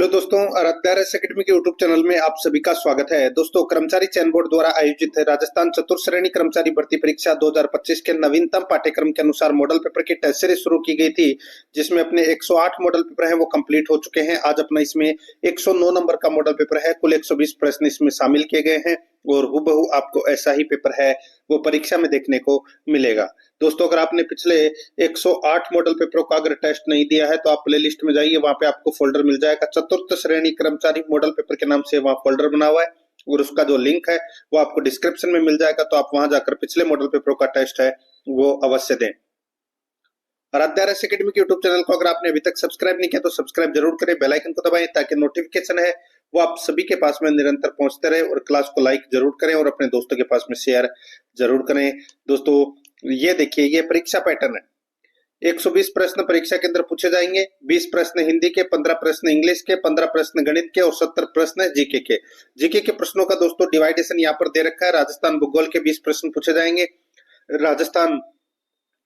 Hello दोस्तों, Aaradhya academy के YouTube channel में आप सभी का स्वागत है। दोस्तों, कर्मचारी चयन बोर्ड द्वारा आयोजित राजस्थान चतुर्थ श्रेणी कर्मचारी भर्ती परीक्षा 2025 के नवीनतम पाठ्यक्रम के अनुसार मॉडल पेपर की टेस्ट सीरीज शुरू की गई थी, जिसमें अपने 108 मॉडल पेपर हैं वो कंप्लीट हो चुके हैं। आज अपना इसमें 109 नंबर का मॉडल पेपर है। कुल 120 प्रश्न इसमें शामिल किए गए हैं और हूबहू आपको ऐसा ही पेपर है वो परीक्षा में देखने को मिलेगा। दोस्तों, अगर आपने पिछले 108 मॉडल पेपरों का अगर टेस्ट नहीं दिया है तो आप प्ले लिस्ट में जाइए, वहां पे आपको फोल्डर मिल जाएगा। चतुर्थ श्रेणी कर्मचारी मॉडल पेपर के नाम से वहां फोल्डर बना हुआ है और उसका जो लिंक है वो आपको डिस्क्रिप्शन में मिल जाएगा। तो आप वहां जाकर पिछले मॉडल पेपरों का टेस्ट है वो अवश्य दें। आराध्या एकेडमी के यूट्यूब चैनल को अगर आपने अभी तक सब्सक्राइब नहीं किया तो सब्सक्राइब जरूर करें, बेल आइकन को दबाएं ताकि नोटिफिकेशन है वो आप सभी के पास में निरंतर पहुंचते रहे, और क्लास को लाइक जरूर करें और अपने दोस्तों के पास में शेयर जरूर करें। दोस्तों, ये देखिए, ये परीक्षा पैटर्न है। 120 प्रश्न परीक्षा के अंदर पूछे जाएंगे। 20 प्रश्न हिंदी के, 15 प्रश्न इंग्लिश के, 15 प्रश्न गणित के और 70 प्रश्न जीके के। जीके के प्रश्नों का दोस्तों डिवाइडेशन यहाँ पर दे रखा है। राजस्थान भूगोल के 20 प्रश्न पूछे जाएंगे, राजस्थान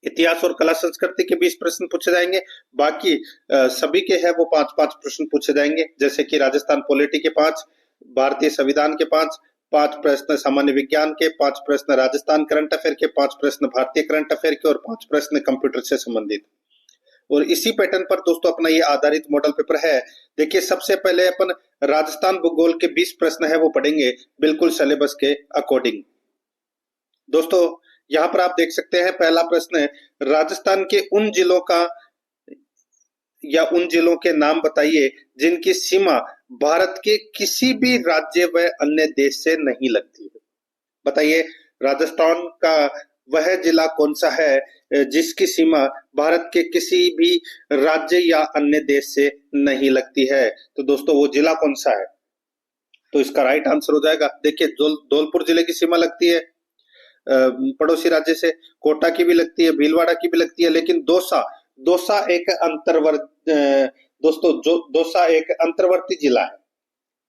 इतिहास और कला संस्कृति के 20 प्रश्न पूछे जाएंगे। बाकी सभी के है वो 5-5 प्रश्न पूछे जाएंगे, जैसे कि राजस्थान पॉलिटी के 5, भारतीय संविधान के 5 प्रश्न सामान्य विज्ञान के, 5 प्रश्न राजस्थान करंट अफेयर के, 5 प्रश्न भारतीय करंट अफेयर के और 5 प्रश्न कंप्यूटर से संबंधित। और इसी पैटर्न पर दोस्तों अपना ये आधारित मॉडल पेपर है। देखिए, सबसे पहले अपन राजस्थान भूगोल के 20 प्रश्न है वो पढ़ेंगे बिल्कुल सिलेबस के अकॉर्डिंग। दोस्तों, यहाँ पर आप देख सकते हैं, पहला प्रश्न है, राजस्थान के उन जिलों का या उन जिलों के नाम बताइए जिनकी सीमा भारत के किसी भी राज्य व अन्य देश से नहीं लगती है। बताइए, राजस्थान का वह जिला कौन सा है जिसकी सीमा भारत के किसी भी राज्य या अन्य देश से नहीं लगती है। तो दोस्तों, वो जिला कौन सा है? तो इसका राइट आंसर हो जाएगा, देखिए, धौलपुर जिले की सीमा लगती है पड़ोसी राज्य से, कोटा की भी लगती है, भीलवाड़ा की भी लगती है, लेकिन दौसा एक दौसा एक अंतर्वर्ती जिला है।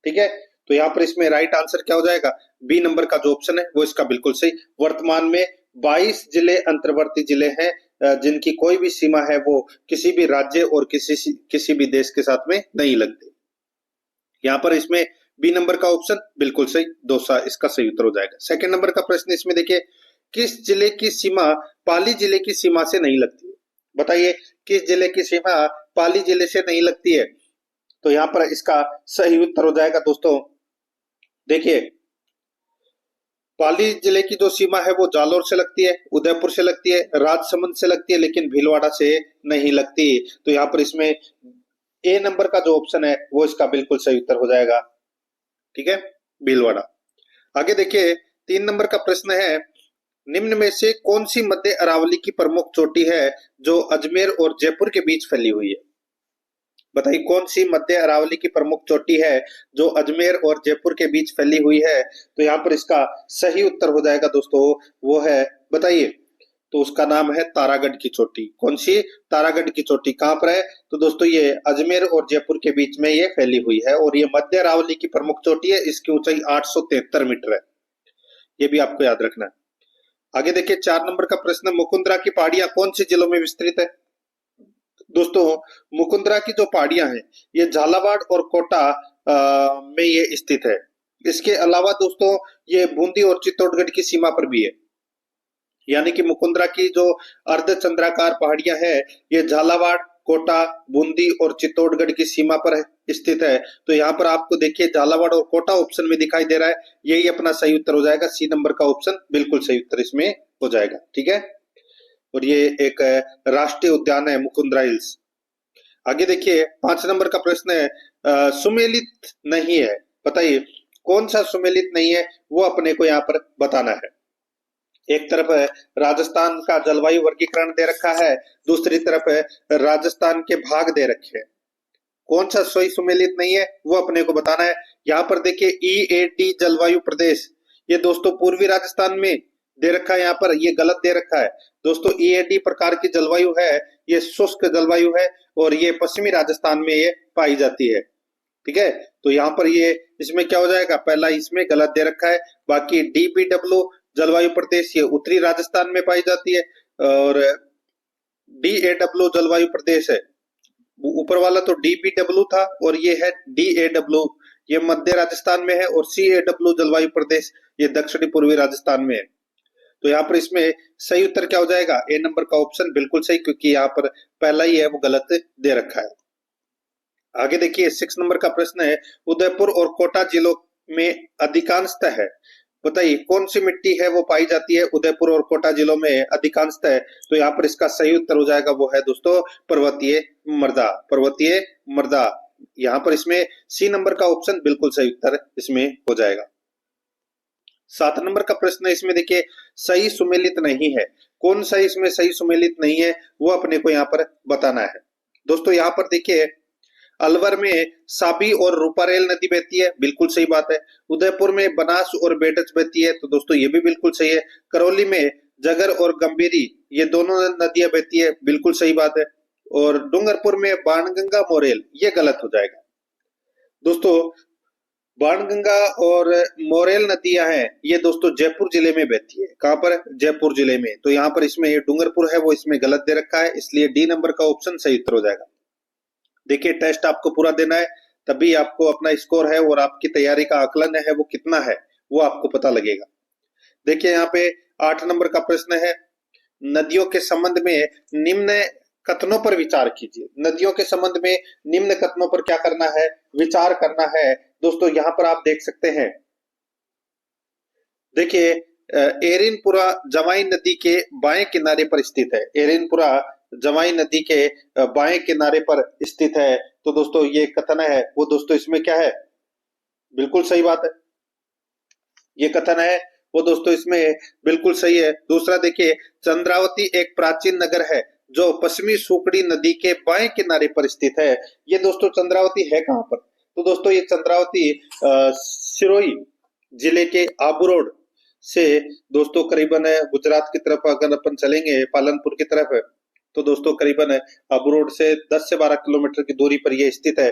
ठीक है, तो यहाँ पर इसमें राइट आंसर क्या हो जाएगा? बी नंबर का जो ऑप्शन है वो इसका बिल्कुल सही। वर्तमान में 22 जिले अंतर्वर्ती जिले हैं जिनकी कोई भी सीमा है वो किसी भी राज्य और किसी भी देश के साथ में नहीं लगती। यहाँ पर इसमें बी नंबर का ऑप्शन बिल्कुल सही, दौसा इसका सही उत्तर हो जाएगा। सेकंड नंबर का प्रश्न इसमें देखिए, किस जिले की सीमा पाली जिले की सीमा से नहीं लगती है? बताइए, किस जिले की सीमा पाली जिले से नहीं लगती है? तो यहाँ पर इसका सही उत्तर हो जाएगा दोस्तों, देखिए, पाली जिले की जो सीमा है वो जालोर से लगती है, उदयपुर से लगती है, राजसमंद से लगती है, लेकिन भीलवाड़ा से नहीं लगती। तो यहाँ पर इसमें ए नंबर का जो ऑप्शन है वो इसका बिल्कुल सही उत्तर हो जाएगा। ठीक है, भीलवाड़ा। आगे देखिए, 3 नंबर का प्रश्न है, निम्न में से कौन सी मध्य अरावली की प्रमुख चोटी है जो अजमेर और जयपुर के बीच फैली हुई है? बताइए, कौन सी मध्य अरावली की प्रमुख चोटी है जो अजमेर और जयपुर के बीच फैली हुई है? तो यहाँ पर इसका सही उत्तर हो जाएगा दोस्तों, वो है, बताइए, तो उसका नाम है तारागढ़ की चोटी। कौन सी? तारागढ़ की चोटी। कहां पर है? तो दोस्तों ये अजमेर और जयपुर के बीच में ये फैली हुई है और ये मध्य अरावली की प्रमुख चोटी है। इसकी ऊंचाई 873 मीटर है, ये भी आपको याद रखना है। आगे देखिए, 4 नंबर का प्रश्न, मुकुंदरा की पहाड़ियां कौन से जिलों में विस्तृत है? दोस्तों, मुकुंदरा की जो पहाड़ियां हैं ये झालावाड़ और कोटा में ये स्थित है। इसके अलावा दोस्तों ये बूंदी और चित्तौड़गढ़ की सीमा पर भी है, यानी कि मुकुंदरा की जो अर्धचंद्राकार पहाड़ियां है ये झालावाड़, कोटा, बूंदी और चित्तौड़गढ़ की सीमा पर स्थित है। तो यहाँ पर आपको देखिए झालावाड़ और कोटा ऑप्शन में दिखाई दे रहा है, यही अपना सही उत्तर हो जाएगा। सी नंबर का ऑप्शन बिल्कुल सही उत्तर इसमें हो जाएगा। ठीक है, और ये एक राष्ट्रीय उद्यान है मुकुंदरा हिल्स। आगे देखिए, 5 नंबर का प्रश्न है, सुमेलित नहीं है। बताइए, कौन सा सुमेलित नहीं है वो अपने को यहाँ पर बताना है। एक तरफ है राजस्थान का जलवायु वर्गीकरण दे रखा है, दूसरी तरफ है राजस्थान के भाग दे रखे हैं। कौन सा सही सुमेलित नहीं है वो अपने को बताना है। यहाँ पर देखिए, EAT जलवायु प्रदेश, ये दोस्तों पूर्वी राजस्थान में दे रखा है, यहाँ पर ये गलत दे रखा है। दोस्तों, EAT प्रकार की जलवायु है, ये शुष्क जलवायु है और ये पश्चिमी राजस्थान में ये पाई जाती है। ठीक है, तो यहाँ पर ये इसमें क्या हो जाएगा? पहला इसमें गलत दे रखा है। बाकी DPW जलवायु प्रदेश ये उत्तरी राजस्थान में पाई जाती है और DAW जलवायु प्रदेश है ऊपर वाला तो DBW था और ये है DAW, ये मध्य राजस्थान में है, और CAW जलवायु प्रदेश ये दक्षिणी पूर्वी राजस्थान में है। तो यहाँ पर इसमें सही उत्तर क्या हो जाएगा? ए नंबर का ऑप्शन बिल्कुल सही, क्योंकि यहाँ पर पहला ही है वो गलत दे रखा है। आगे देखिए 6 नंबर का प्रश्न है, उदयपुर और कोटा जिलों में अधिकांशतः है, बताइए कौन सी मिट्टी है वो पाई जाती है उदयपुर और कोटा जिलों में अधिकांशतः? तो यहाँ पर इसका सही उत्तर हो जाएगा वो है दोस्तों पर्वतीय मृदा, पर्वतीय मृदा। यहाँ पर इसमें सी नंबर का ऑप्शन बिल्कुल सही उत्तर इसमें हो जाएगा। 7 नंबर का प्रश्न है, इसमें देखिए सही सुमेलित नहीं है, कौन सा इसमें सही सुमेलित नहीं है वो अपने को यहाँ पर बताना है। दोस्तों यहाँ पर देखिए अलवर में साबी और रूपारेल नदी बहती है, बिल्कुल सही बात है। उदयपुर में बनास और बेडच बहती है, तो दोस्तों ये भी बिल्कुल सही है। करौली में जगर और गंभीरी ये दोनों नदियां बहती है, बिल्कुल सही बात है। और डूंगरपुर में बाणगंगा मोरेल ये गलत हो जाएगा। दोस्तों बाणगंगा और मोरेल नदियां हैं ये दोस्तों जयपुर जिले में बहती है। कहां पर? जयपुर जिले में। तो यहाँ पर इसमें डूंगरपुर है वो इसमें गलत दे रखा है, इसलिए डी नंबर का ऑप्शन सही उत्तर हो जाएगा। देखिए टेस्ट आपको पूरा देना है, तभी आपको अपना स्कोर है और आपकी तैयारी का आकलन है वो कितना है वो आपको पता लगेगा। देखिए यहाँ पे 8 नंबर का प्रश्न है, नदियों के संबंध में निम्न कथनों पर विचार कीजिए। नदियों के संबंध में निम्न कथनों पर क्या करना है? विचार करना है। दोस्तों यहाँ पर आप देख सकते हैं, देखिए एरिनपुरा जवाई नदी के बाएं किनारे पर स्थित है। एरिनपुरा जवाई नदी के बाएं किनारे पर स्थित है। तो दोस्तों ये कथन है वो दोस्तों इसमें क्या है? बिल्कुल सही बात है, ये कथन है वो दोस्तों इसमें बिल्कुल सही है। दूसरा देखिए चंद्रावती एक प्राचीन नगर है जो पश्चिमी सुकड़ी नदी के बाएं किनारे पर स्थित है। ये दोस्तों चंद्रावती है कहां पर? तो दोस्तों ये चंद्रावती सिरोही जिले के आबू से दोस्तों करीबन गुजरात की तरफ अगर अपन चलेंगे पालनपुर की तरफ है, तो दोस्तों करीबन आबू से 10 से 12 किलोमीटर की दूरी पर यह स्थित है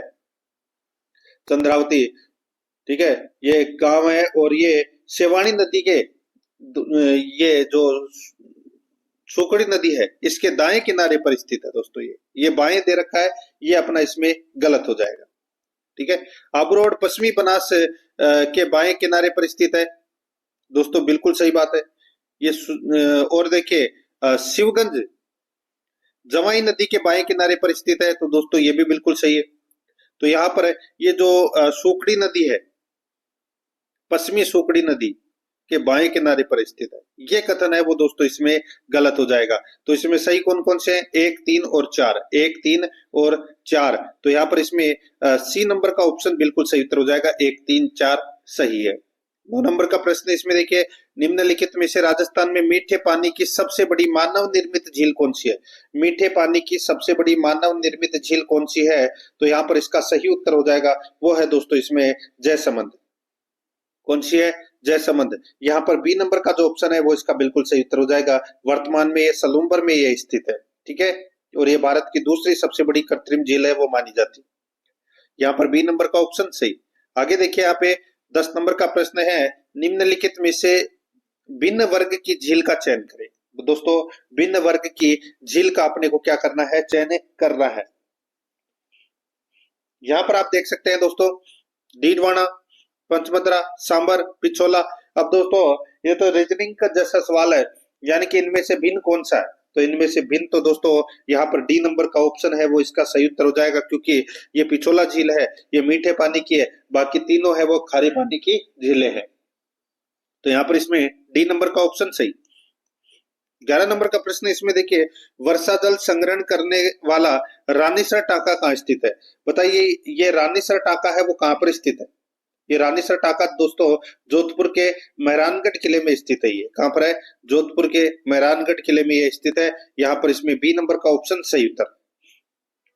चंद्रावती। ठीक है, ये गांव है और ये शेवाणी नदी के ये जो सुकड़ी नदी है इसके दाएं किनारे पर स्थित है। दोस्तों ये बाएं दे रखा है, ये अपना इसमें गलत हो जाएगा। ठीक है, आबू पश्चिमी बनास के बाएं किनारे पर स्थित है, दोस्तों बिल्कुल सही बात है ये। और देखिए शिवगंज जवाई नदी के बाएं किनारे पर स्थित है, तो दोस्तों ये भी बिल्कुल सही है। तो यहाँ पर ये जो सुकड़ी नदी है पश्चिमी सुकड़ी नदी के बाएं किनारे पर स्थित है, ये कथन है वो दोस्तों इसमें गलत हो जाएगा। तो इसमें सही कौन कौन से हैं? 1, 3 और 4, 1, 3 और 4। तो यहाँ पर इसमें सी नंबर का ऑप्शन बिल्कुल सही उत्तर हो जाएगा, 1, 3, 4 सही है। 9 नंबर का प्रश्न इसमें देखिए, निम्नलिखित में से राजस्थान में मीठे पानी की सबसे बड़ी मानव निर्मित झील कौन सी है? मीठे पानी की सबसे बड़ी मानव निर्मित झील कौन सी है? तो यहाँ पर इसका सही उत्तर हो जाएगा वो है दोस्तों इसमें जयसमंद। कौन सी है? जयसमंद। यहाँ पर बी नंबर का जो ऑप्शन है वो इसका बिल्कुल सही उत्तर हो जाएगा। वर्तमान में ये सलूम्बर में ये स्थित है। ठीक है, और ये भारत की दूसरी सबसे बड़ी कृत्रिम झील है वो मानी जाती है। यहाँ पर बी नंबर का ऑप्शन सही। आगे देखिए यहाँ पे 10 नंबर का प्रश्न है, निम्नलिखित में से भिन्न वर्ग की झील का चयन करें। दोस्तों भिन्न वर्ग की झील का अपने को क्या करना है? चयन करना है। यहाँ पर आप देख सकते हैं दोस्तों डीडवाना, पंचमद्रा, सांबर, पिछोला। अब दोस्तों ये तो रीजनिंग का जैसा सवाल है, यानी कि इनमें से भिन्न कौन सा है? तो इनमें से भिन्न तो दोस्तों यहाँ पर डी नंबर का ऑप्शन है वो इसका सही उत्तर हो जाएगा, क्योंकि ये पिछोला झील है ये मीठे पानी की है, बाकी तीनों है वो खारे पानी की झीलें हैं। तो यहाँ पर इसमें डी नंबर का ऑप्शन सही। 11 नंबर का प्रश्न इसमें देखिए, वर्षा जल संग्रहण करने वाला रानीसर टाका कहाँ स्थित है? बताइए ये रानीसर टाका है वो कहाँ पर स्थित है? ये रानीसर टाका दोस्तों जोधपुर के मेहरानगढ़ किले में स्थित है। ये कहां पर है? जोधपुर के मेहरानगढ़ किले में ये स्थित है। यहाँ पर इसमें बी नंबर का ऑप्शन सही उत्तर।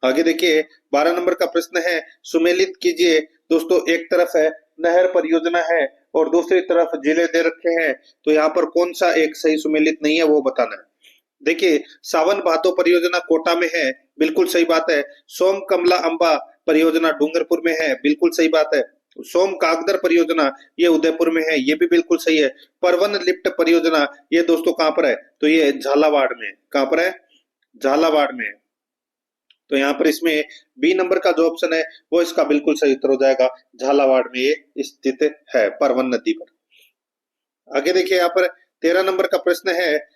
आगे देखिए 12 नंबर का प्रश्न है, सुमेलित कीजिए। दोस्तों एक तरफ है नहर परियोजना है और दूसरी तरफ जिले दे रखे हैं, तो यहाँ पर कौन सा एक सही सुमेलित नहीं है वो बताना है। देखिए सावन भादो परियोजना कोटा में है, बिल्कुल सही बात है। सोम कमला अंबा परियोजना डूंगरपुर में है, बिल्कुल सही बात है। सोम कागदर परियोजना ये उदयपुर में है, ये भी बिल्कुल सही है। परवन लिफ्ट परियोजना ये दोस्तों कहां पर है? तो ये झालावाड़ में। कहां पर है? झालावाड़ में। तो यहाँ पर इसमें बी नंबर का जो ऑप्शन है वो इसका बिल्कुल सही उत्तर हो जाएगा। झालावाड़ में ये स्थित है, परवन नदी पर। आगे देखिए यहाँ पर 13 नंबर का प्रश्न है,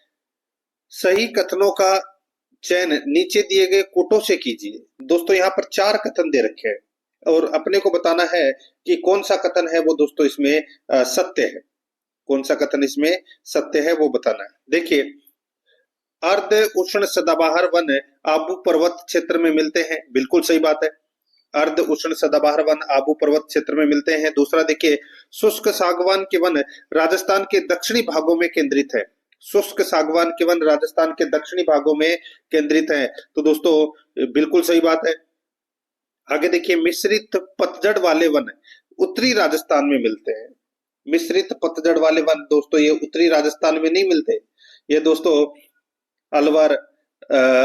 सही कथनों का चयन नीचे दिए गए कोटों से कीजिए। दोस्तों यहाँ पर 4 कथन दे रखे हैं और अपने को बताना है कि कौन सा कथन है वो दोस्तों इसमें सत्य है, कौन सा कथन इसमें सत्य है वो बताना है। देखिए, अर्ध उष्ण सदाबहार वन आबू पर्वत क्षेत्र में मिलते हैं, बिल्कुल सही बात है। अर्ध उष्ण सदाबहार वन आबू पर्वत क्षेत्र में मिलते हैं। दूसरा देखिए, शुष्क सागवान के वन राजस्थान के दक्षिणी भागों में केंद्रित है। शुष्क सागवान के वन राजस्थान के दक्षिणी भागों में केंद्रित है, तो दोस्तों बिल्कुल सही बात है। आगे देखिए, मिश्रित पतझड़ वाले वन उत्तरी राजस्थान में मिलते हैं। मिश्रित पतझड़ वाले वन दोस्तों ये उत्तरी राजस्थान में नहीं मिलते, ये दोस्तों अलवर,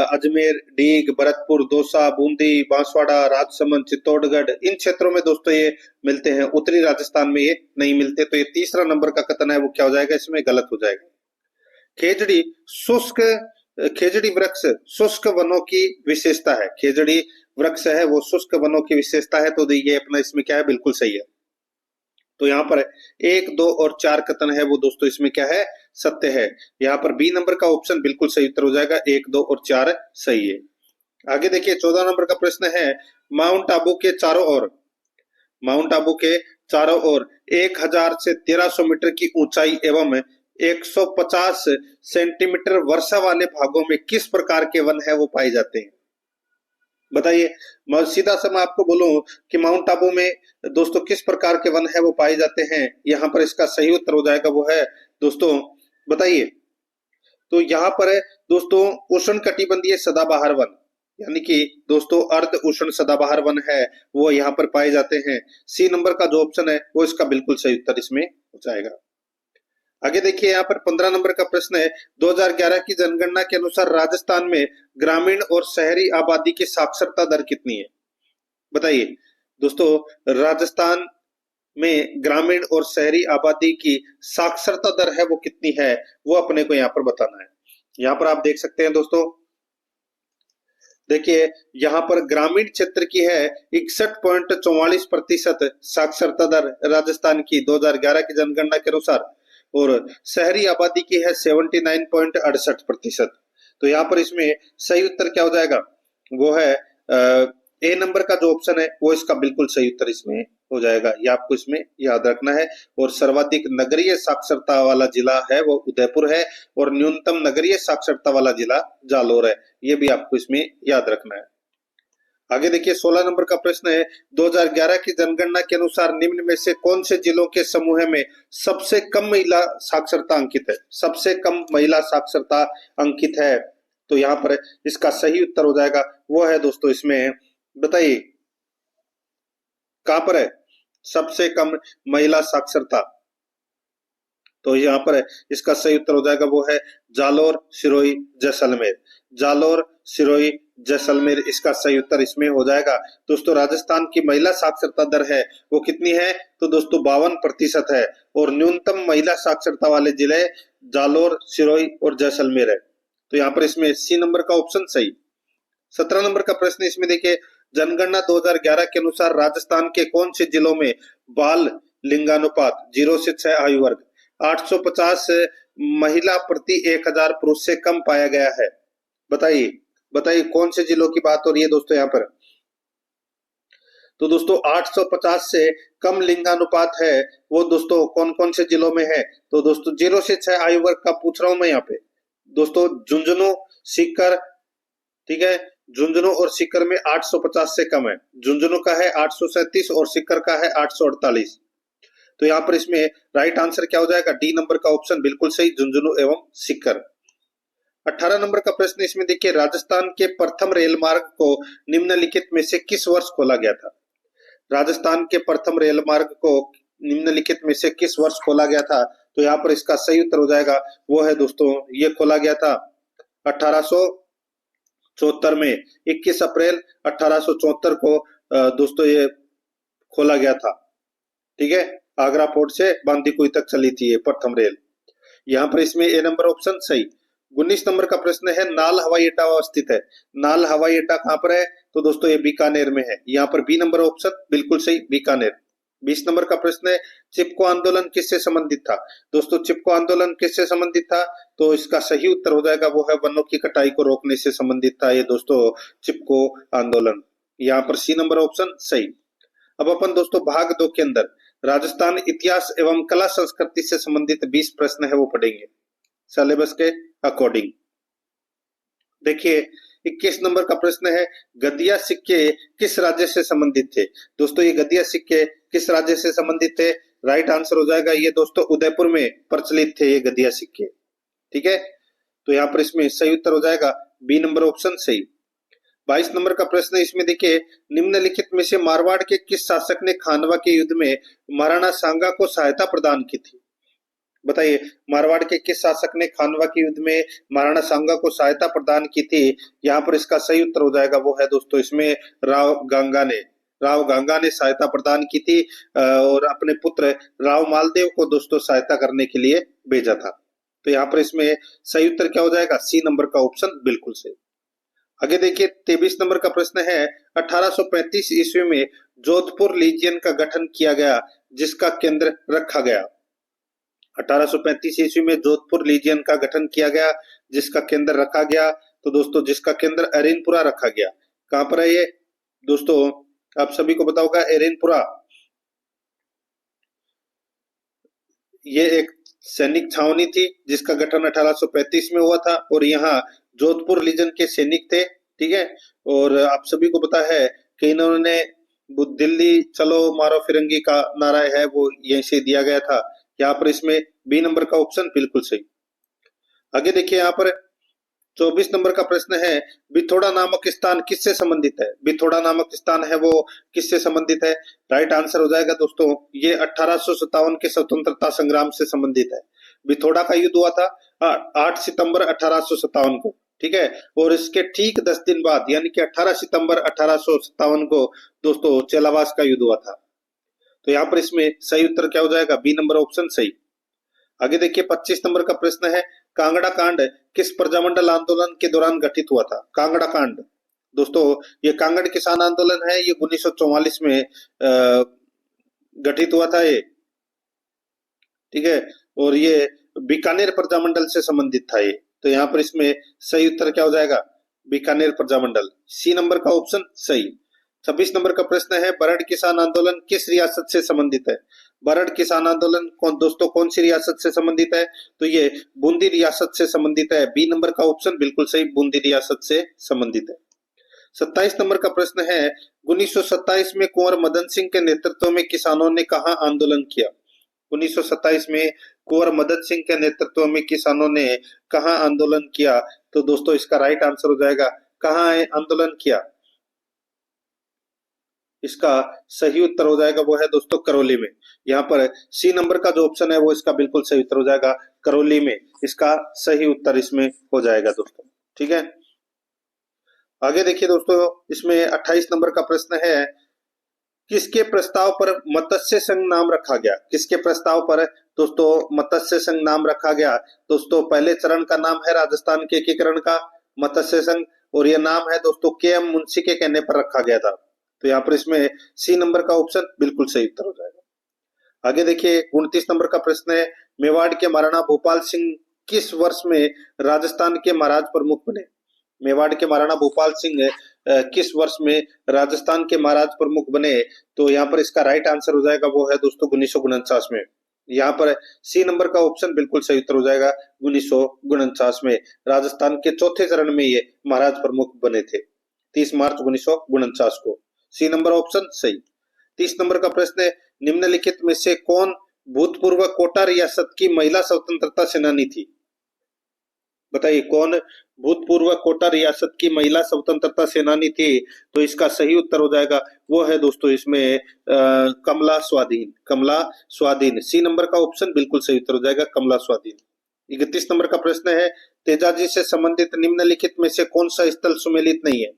अजमेर, डीग, भरतपुर, दौसा, बूंदी, बांसवाड़ा, राजसमंद, चित्तौड़गढ़, इन क्षेत्रों में दोस्तों ये मिलते हैं, उत्तरी राजस्थान में ये नहीं मिलते। तो ये तीसरा नंबर का कथन है वो क्या हो जाएगा, इसमें गलत हो जाएगा। खेजड़ी शुष्क, खेजड़ी वृक्ष शुष्क वनों की विशेषता है। खेजड़ी वृक्ष है वो शुष्क वनों की विशेषता है, तो ये अपना इसमें क्या है, बिल्कुल सही है। तो यहाँ पर 1, 2 और 4 कथन है वो दोस्तों इसमें क्या है, सत्य है। यहाँ पर बी नंबर का ऑप्शन बिल्कुल सही उत्तर हो जाएगा, 1, 2 और 4 सही है। आगे देखिए 14 नंबर का प्रश्न है, माउंट आबू के चारों ओर, माउंट आबू के चारों ओर 1000 से 1300 मीटर की ऊंचाई एवं 150 सेंटीमीटर वर्षा वाले भागों में किस प्रकार के वन है वो पाए जाते हैं। बताइए, मैं सीधा सा मैं आपको बोलूं कि माउंट आबू में दोस्तों किस प्रकार के वन है वो पाए जाते हैं, यहाँ पर इसका सही उत्तर हो जाएगा वो है दोस्तों, बताइए, तो यहाँ पर है दोस्तों उष्ण कटिबंधीय सदाबहार वन, यानी कि दोस्तों अर्ध उष्ण सदाबहार वन है वो यहाँ पर पाए जाते हैं। सी नंबर का जो ऑप्शन है वो इसका बिल्कुल सही उत्तर इसमें हो जाएगा। आगे देखिए यहाँ पर 15 नंबर का प्रश्न है, 2011 की जनगणना के अनुसार राजस्थान में ग्रामीण और शहरी आबादी की साक्षरता दर कितनी है। बताइए दोस्तों, राजस्थान में ग्रामीण और शहरी आबादी की साक्षरता दर है वो कितनी है वो अपने को यहाँ पर बताना है। यहाँ पर आप देख सकते हैं दोस्तों, देखिए यहाँ पर ग्रामीण क्षेत्र की है 61.44% साक्षरता दर राजस्थान की 2011 की जनगणना के अनुसार, और शहरी आबादी की है 79.68%। तो यहाँ पर इसमें सही उत्तर क्या हो जाएगा, वो है ए नंबर का जो ऑप्शन है वो इसका बिल्कुल सही उत्तर इसमें हो जाएगा, ये आपको इसमें याद रखना है। और सर्वाधिक नगरीय साक्षरता वाला जिला है वो उदयपुर है, और न्यूनतम नगरीय साक्षरता वाला जिला जालोर है, ये भी आपको इसमें याद रखना है। आगे देखिए 16 नंबर का प्रश्न है, 2011 की जनगणना के अनुसार निम्न में से कौन से जिलों के समूह में सबसे कम महिला साक्षरता अंकित है। सबसे कम महिला साक्षरता अंकित है, तो यहाँ पर इसका सही उत्तर हो जाएगा वो है दोस्तों इसमें, बताइए कहां पर है सबसे कम महिला साक्षरता, तो यहाँ पर इसका सही उत्तर हो जाएगा वो है जालोर, सिरोही, जैसलमेर। जालोर, सिरोही, जैसलमेर इसका सही उत्तर इसमें हो जाएगा। दोस्तों राजस्थान की महिला साक्षरता दर है वो कितनी है, तो दोस्तों 52% है, और न्यूनतम महिला साक्षरता वाले जिले जालोर, सिरोही और जैसलमेर है, तो यहाँ पर इसमें सी नंबर का ऑप्शन सही। 17 नंबर का प्रश्न इसमें देखिए, जनगणना 2011 के अनुसार राजस्थान के कौन से जिलों में बाल लिंगानुपात 0 से 6 आयु वर्ग 850 महिला प्रति 1000 पुरुष से कम पाया गया है। बताइए बताइए कौन से जिलों की बात हो रही है दोस्तों यहाँ पर, तो दोस्तों 850 से कम लिंगानुपात है वो दोस्तों कौन कौन से जिलों में है, तो दोस्तों 0 से 6 आयु वर्ग का पूछ रहा हूं मैं यहाँ पे दोस्तों, झुंझुनू, सीकर, ठीक है, झुंझुनू और सीकर में 850 से कम है, झुंझुनू का है 837 और सीकर का है 848। तो यहाँ पर इसमें राइट आंसर क्या हो जाएगा, डी नंबर का ऑप्शन बिल्कुल सही, झुंझुनू एवं सीकर। 18 नंबर का प्रश्न इसमें देखिए, राजस्थान के प्रथम रेल मार्ग को निम्नलिखित में से किस वर्ष खोला गया था। राजस्थान के प्रथम रेल मार्ग को निम्नलिखित में से किस वर्ष खोला गया था, तो यहाँ पर इसका सही उत्तर हो जाएगा वो है दोस्तों, ये खोला गया था 1874 में, 21 अप्रैल 1874 को दोस्तों ये खोला गया था, ठीक है, आगरा फोर्ट से बांदीकुई तक चली थी ये प्रथम रेल। यहाँ पर इसमें ए नंबर ऑप्शन सही। 19 नंबर का प्रश्न है, नाल हवाई अड्डा स्थित है। नाल हवाई अड्डा कहां पर है? तो दोस्तों ये बीकानेर में है। यहाँ पर बी नंबर ऑप्शन बिल्कुल सही, बीकानेर। 20 नंबर का प्रश्न है, चिपको आंदोलन किससे संबंधित था? दोस्तों चिपको आंदोलन किससे संबंधित था? तो इसका सही उत्तर हो जाएगा वो है वनों की कटाई को रोकने से संबंधित था ये दोस्तों चिपको आंदोलन। यहाँ पर सी नंबर ऑप्शन सही। अब अपन दोस्तों भाग 2 के अंदर राजस्थान इतिहास एवं कला संस्कृति से संबंधित 20 प्रश्न है वो पढ़ेंगे सिलेबस के अकॉर्डिंग। देखिए 21 नंबर का प्रश्न है, गदिया सिक्के किस राज्य से संबंधित थे? दोस्तों ये गदिया सिक्के किस राज्य से संबंधित थे? राइट आंसर हो जाएगा ये दोस्तों उदयपुर में प्रचलित थे ये गदिया सिक्के। ठीक है, तो यहाँ पर इसमें सही उत्तर हो जाएगा बी नंबर ऑप्शन सही। 22 नंबर का प्रश्न है, इसमें देखिए निम्नलिखित में से मारवाड़ के किस शासक ने खानवा के युद्ध में महाराणा सांगा को सहायता प्रदान की थी? बताइए मारवाड़ के किस शासक ने खानवा के युद्ध में महाराणा सांगा को सहायता प्रदान की थी? यहाँ पर इसका सही उत्तर हो जाएगा वो है दोस्तों इसमें राव गंगा ने सहायता प्रदान की थी और अपने पुत्र राव मालदेव को दोस्तों सहायता करने के लिए भेजा था। तो यहाँ पर इसमें सही उत्तर क्या हो जाएगा? सी नंबर का ऑप्शन बिल्कुल सही। आगे देखिए 23 नंबर का प्रश्न है, 1835 ईस्वी में जोधपुर लीजियन का गठन किया गया जिसका केंद्र रखा गया। 1835 ईस्वी में जोधपुर लीजियन का गठन किया गया जिसका केंद्र रखा गया। तो दोस्तों जिसका केंद्र एरेनपुरा रखा गया। कहां पर है ये दोस्तों? आप सभी को पता होगा एरेनपुरा। ये एक सैनिक छावनी थी जिसका गठन 1835 में हुआ था और यहाँ जोधपुर लीजन के सैनिक थे। ठीक है, और आप सभी को पता है कि इन्होंने दिल्ली चलो मारो फिरंगी का नारा है वो यहीं से दिया गया था। यहाँ पर इसमें बी नंबर का ऑप्शन बिल्कुल सही। आगे देखिए यहाँ पर 24 नंबर का प्रश्न है, बिथोड़ा नामक स्थान किससे संबंधित है? बिथोड़ा नामक स्थान है वो किससे संबंधित है? राइट आंसर हो जाएगा दोस्तों ये 1857 के स्वतंत्रता संग्राम से संबंधित है। बिथोड़ा का युद्ध हुआ था 8 सितंबर 1857 को। ठीक है, और इसके ठीक 10 दिन बाद यानी कि 18 सितंबर 1857 को दोस्तों चेलावास का युद्ध हुआ था। तो यहाँ पर इसमें सही उत्तर क्या हो जाएगा? बी नंबर ऑप्शन सही। आगे देखिए 25 नंबर का प्रश्न है, कांगड़ा कांड किस प्रजामंडल आंदोलन के दौरान गठित हुआ था? कांगड़ा कांड दोस्तों ये कांगड़ किसान आंदोलन है, ये 1944 में गठित हुआ था ये। ठीक है, और ये बीकानेर प्रजामंडल से संबंधित था ये। तो यहाँ पर इसमें सही उत्तर क्या हो जाएगा? बीकानेर प्रजामंडल, सी नंबर का ऑप्शन सही। 26 नंबर का प्रश्न है, बरड़ किसान आंदोलन किस रियासत से संबंधित है? बरड़ किसान आंदोलन कौन सी रियासत से संबंधित है? तो ये बूंदी रियासत से संबंधित है। बी नंबर का ऑप्शन बिल्कुल सही, बूंदी रियासत से संबंधित है। 27 नंबर का प्रश्न है, 1927 में कुंवर मदन सिंह के नेतृत्व में किसानों ने कहां आंदोलन किया? 1927 में कुंवर मदन सिंह के नेतृत्व में किसानों ने कहां आंदोलन किया? तो दोस्तों इसका राइट आंसर हो जाएगा कहां आंदोलन किया? इसका सही उत्तर हो जाएगा वो है दोस्तों करौली में। यहाँ पर सी नंबर का जो ऑप्शन है वो इसका बिल्कुल सही उत्तर हो जाएगा करौली में। इसका सही उत्तर इसमें हो जाएगा दोस्तों। ठीक है, आगे देखिए दोस्तों इसमें 28 नंबर का प्रश्न है, किसके प्रस्ताव पर मत्स्य संघ नाम रखा गया? किसके प्रस्ताव पर दोस्तों मत्स्य संघ नाम रखा गया? दोस्तों पहले चरण का नाम है राजस्थान के एकीकरण का मत्स्य संघ और यह नाम है दोस्तों के.एम. मुंशी के कहने पर रखा गया था। तो यहाँ पर इसमें सी नंबर का ऑप्शन बिल्कुल सही उत्तर हो जाएगा। आगे देखिए 29 नंबर का प्रश्न है, मेवाड़ के महाराणा भोपाल सिंह किस वर्ष में राजस्थान के महाराज प्रमुख बने? मेवाड़ के महाराणा भोपाल सिंह किस वर्ष में राजस्थान के महाराज प्रमुख बने? तो यहाँ पर इसका राइट आंसर हो जाएगा वो है दोस्तों 1949 में। यहाँ पर सी नंबर का ऑप्शन बिल्कुल सही उत्तर हो जाएगा 1949 में। राजस्थान के चौथे चरण में ये महाराज प्रमुख बने थे 30 मार्च 1949 को। सी नंबर ऑप्शन सही। 30 नंबर का प्रश्न है, निम्नलिखित में से कौन भूतपूर्व कोटा रियासत की महिला स्वतंत्रता सेनानी थी? बताइए कौन भूतपूर्व कोटा रियासत की महिला स्वतंत्रता सेनानी थी? तो इसका सही उत्तर हो जाएगा वो है दोस्तों इसमें कमला स्वाधीन। सी नंबर का ऑप्शन बिल्कुल सही उत्तर हो जाएगा कमला स्वाधीन। 31 नंबर का प्रश्न है, तेजाजी से संबंधित निम्नलिखित में से कौन सा स्थल सुमेलित नहीं है?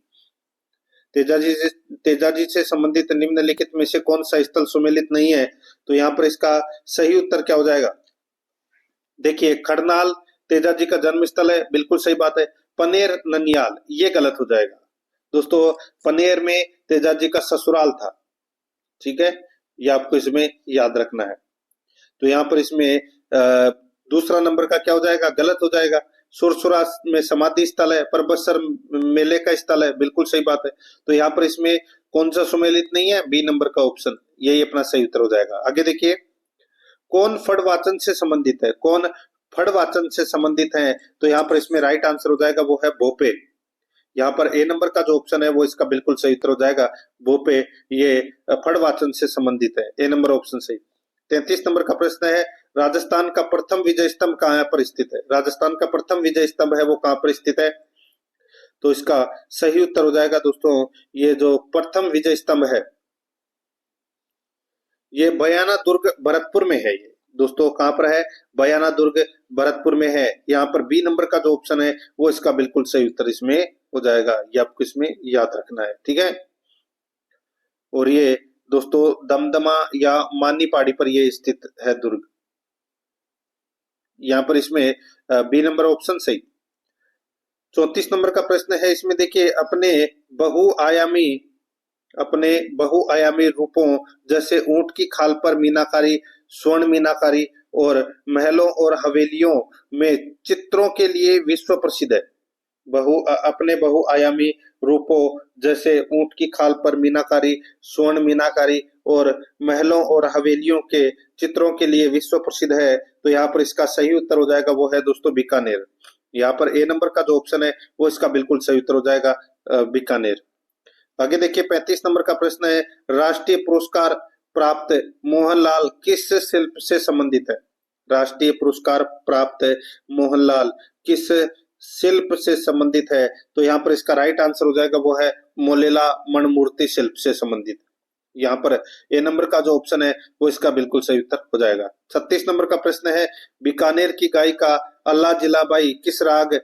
तेजाजी से संबंधित निम्नलिखित में से कौन सा स्थल सुमेलित नहीं है? तो यहाँ पर इसका सही उत्तर क्या हो जाएगा? देखिए खड़नाल, तेजाजी का जन्म स्थल है, बिल्कुल सही बात है। पनेर ननियाल, ये गलत हो जाएगा दोस्तों। पनेर में तेजाजी का ससुराल था, ठीक है, ये आपको इसमें याद रखना है। तो यहाँ पर इसमें दूसरा नंबर का क्या हो जाएगा, गलत हो जाएगा। सुरसुरा में समाधि स्थल है, परबतसर मेले का स्थल है, बिल्कुल सही बात है। तो यहाँ पर इसमें कौन सा सुमेलित नहीं है, बी नंबर का ऑप्शन, यही अपना सही उत्तर हो जाएगा। आगे देखिए, कौन फड़वाचन से संबंधित है, कौन फड़वाचन से संबंधित है, तो यहाँ पर इसमें राइट आंसर हो जाएगा वो है भोपे। यहाँ पर ए नंबर का जो ऑप्शन है वो इसका बिल्कुल सही उत्तर हो जाएगा, भोपे, ये फड़वाचन से संबंधित है, ए नंबर ऑप्शन सही। 33 नंबर का प्रश्न है, राजस्थान का प्रथम विजय स्तंभ कहाँ पर स्थित है, राजस्थान का प्रथम विजय स्तंभ है वो कहाँ पर स्थित है, तो इसका सही उत्तर हो जाएगा दोस्तों, ये जो प्रथम विजय स्तंभ है ये बयाना दुर्ग भरतपुर में है। ये दोस्तों कहां पर है, बयाना दुर्ग भरतपुर में है। यहाँ पर बी नंबर का जो ऑप्शन है वो इसका बिल्कुल सही उत्तर इसमें हो जाएगा, ये आपको इसमें याद रखना है, ठीक है। और ये दोस्तों दमदमा या मानी पहाड़ी पर ये स्थित है दुर्ग, यहाँ पर इसमें बी नंबर ऑप्शन सही। 34 नंबर का प्रश्न है, इसमें देखिए, अपने बहुआयामी रूपों जैसे ऊंट की खाल पर मीनाकारी, स्वर्ण मीनाकारी और महलों और हवेलियों में चित्रों के लिए विश्व प्रसिद्ध है। अपने बहुआयामी रूपों जैसे ऊंट की खाल पर मीनाकारी, स्वर्ण मीनाकारी और महलों और हवेलियों के चित्रों के लिए विश्व प्रसिद्ध है। तो यहाँ पर इसका सही उत्तर हो जाएगा वो है दोस्तों बीकानेर। यहाँ पर ए नंबर का जो ऑप्शन है वो इसका बिल्कुल सही उत्तर हो जाएगा, बीकानेर। आगे देखिए, 35 नंबर का प्रश्न है, राष्ट्रीय पुरस्कार प्राप्त मोहनलाल किस शिल्प से संबंधित है, राष्ट्रीय पुरस्कार प्राप्त मोहनलाल किस शिल्प से संबंधित है, तो यहाँ पर इसका राइट आंसर हो जाएगा वो है मोलेला मणिमूर्ति शिल्प से संबंधित। यहाँ पर ए नंबर का जो ऑप्शन है वो इसका बिल्कुल सही उत्तर हो जाएगा। 36 नंबर का प्रश्न है, बीकानेर की गायिका अल्लाह जिलाबाई किस राग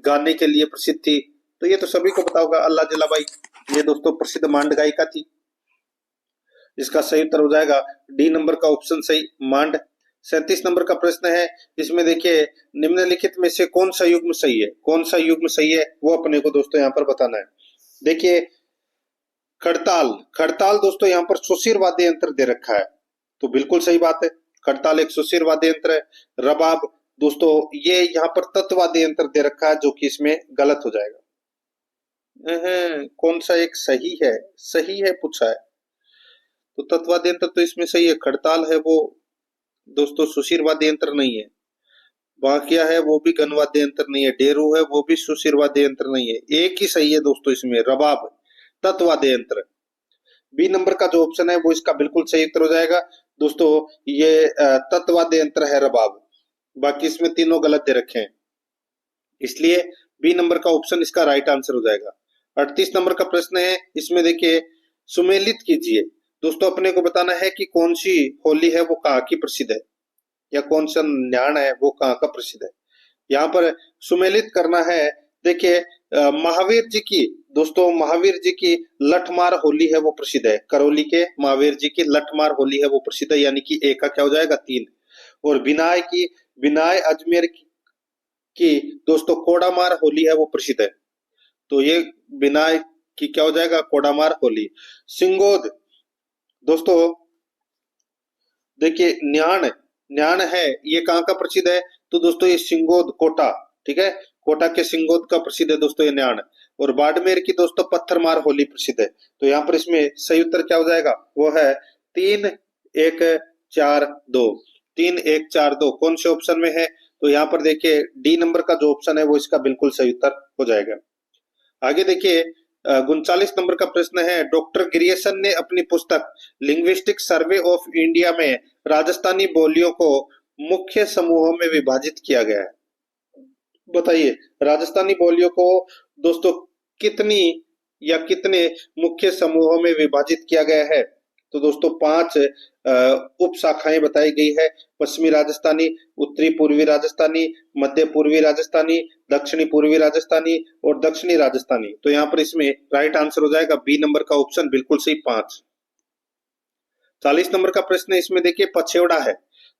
गाने के लिए प्रसिद्ध थी, तो ये तो सभी को पता होगा, अल्लाह जिलाबाई ये दोस्तों प्रसिद्ध मांड गायिका थी। इसका सही उत्तर हो जाएगा डी नंबर का ऑप्शन सही, मांड। 37 नंबर का प्रश्न है, इसमें देखिए, निम्नलिखित में से कौन सा युग्म सही है, कौन सा युग्म सही है वो अपने को दोस्तों यहाँ पर बताना है। देखिए, खड़ताल, खड़ताल दोस्तों यहाँ पर सुशिर वाद्य यंत्र दे रखा है, तो बिल्कुल सही बात है, खड़ताल एक सुशिर वाद्य यंत्र है। रबाब दोस्तों ये यहाँ पर तत्वाद्य यंत्र दे रखा है, जो कि इसमें गलत हो जाएगा। कौन सा एक सही है, सही है पूछा है, तो तत्वाद्य यंत्र तो इसमें सही है। खड़ताल है वो दोस्तों सुशिर वाद्य यंत्र नहीं है, बाकिया है वो भी गणवाद्य यंत्र नहीं है, डेरू है वो भी सुशिर वाद्य यंत्र नहीं है, एक ही सही है दोस्तों इसमें, रबाब तत्वाद्य यंत्र। बी नंबर का जो ऑप्शन है वो इसका बिल्कुल सही उत्तर हो जाएगा दोस्तों, ये तत्वाद्य यंत्र है रबाब, बाकी इसमें तीनों गलत दे रखे हैं, इसलिए बी नंबर का ऑप्शन इसका राइट आंसर हो जाएगा। 38 नंबर का प्रश्न है, इसमें देखिए, सुमेलित कीजिए दोस्तों, अपने को बताना है कि कौन सी होली है वो कहाँ की प्रसिद्ध है, या कौन सा न्याण है वो कहाँ का प्रसिद्ध है। यहाँ पर सुमेलित करना है, देखिए, महावीर जी की दोस्तों, महावीर जी की लठमार होली है वो प्रसिद्ध है, करौली के महावीर जी की लठमार होली है वो प्रसिद्ध है, यानी कि एक का क्या हो जाएगा 3। और बिनाय अजमेर की दोस्तों कोडामार होली है वो प्रसिद्ध है, तो ये बिनाय की क्या हो जाएगा, कोडामार होली। सिंगोद दोस्तों देखिए, न्याण है ये कहाँ का प्रसिद्ध है, तो दोस्तों ये सिंगोद कोटा, ठीक है, कोटा के सिंगोद का प्रसिद्ध है दोस्तों ये न्याण। और बाड़मेर की दोस्तों पत्थरमार होली प्रसिद्ध है, तो यहाँ पर इसमें सही उत्तर क्या हो जाएगा, वो है 3 1 4 2, 3 1 4 2 कौन से ऑप्शन में है, तो यहाँ पर देखिए डी नंबर का जो ऑप्शन है वो इसका बिल्कुल सही उत्तर हो जाएगा। आगे देखिए, 39 नंबर का प्रश्न है, डॉक्टर गिरियसन ने अपनी पुस्तक लिंग्विस्टिक सर्वे ऑफ इंडिया में राजस्थानी बोलियों को मुख्य समूहों में विभाजित किया गया है, बताइए राजस्थानी बोलियों को दोस्तों कितने मुख्य समूहों में विभाजित किया गया है, तो दोस्तों 5 उप शाखाएं बताई गई है, पश्चिमी राजस्थानी, उत्तरी पूर्वी राजस्थानी, मध्य पूर्वी राजस्थानी, दक्षिणी पूर्वी राजस्थानी और दक्षिणी राजस्थानी। तो यहाँ पर इसमें राइट आंसर हो जाएगा बी नंबर का ऑप्शन बिल्कुल सही 5। 40 नंबर का प्रश्न इसमें देखिए, पछेवड़ा है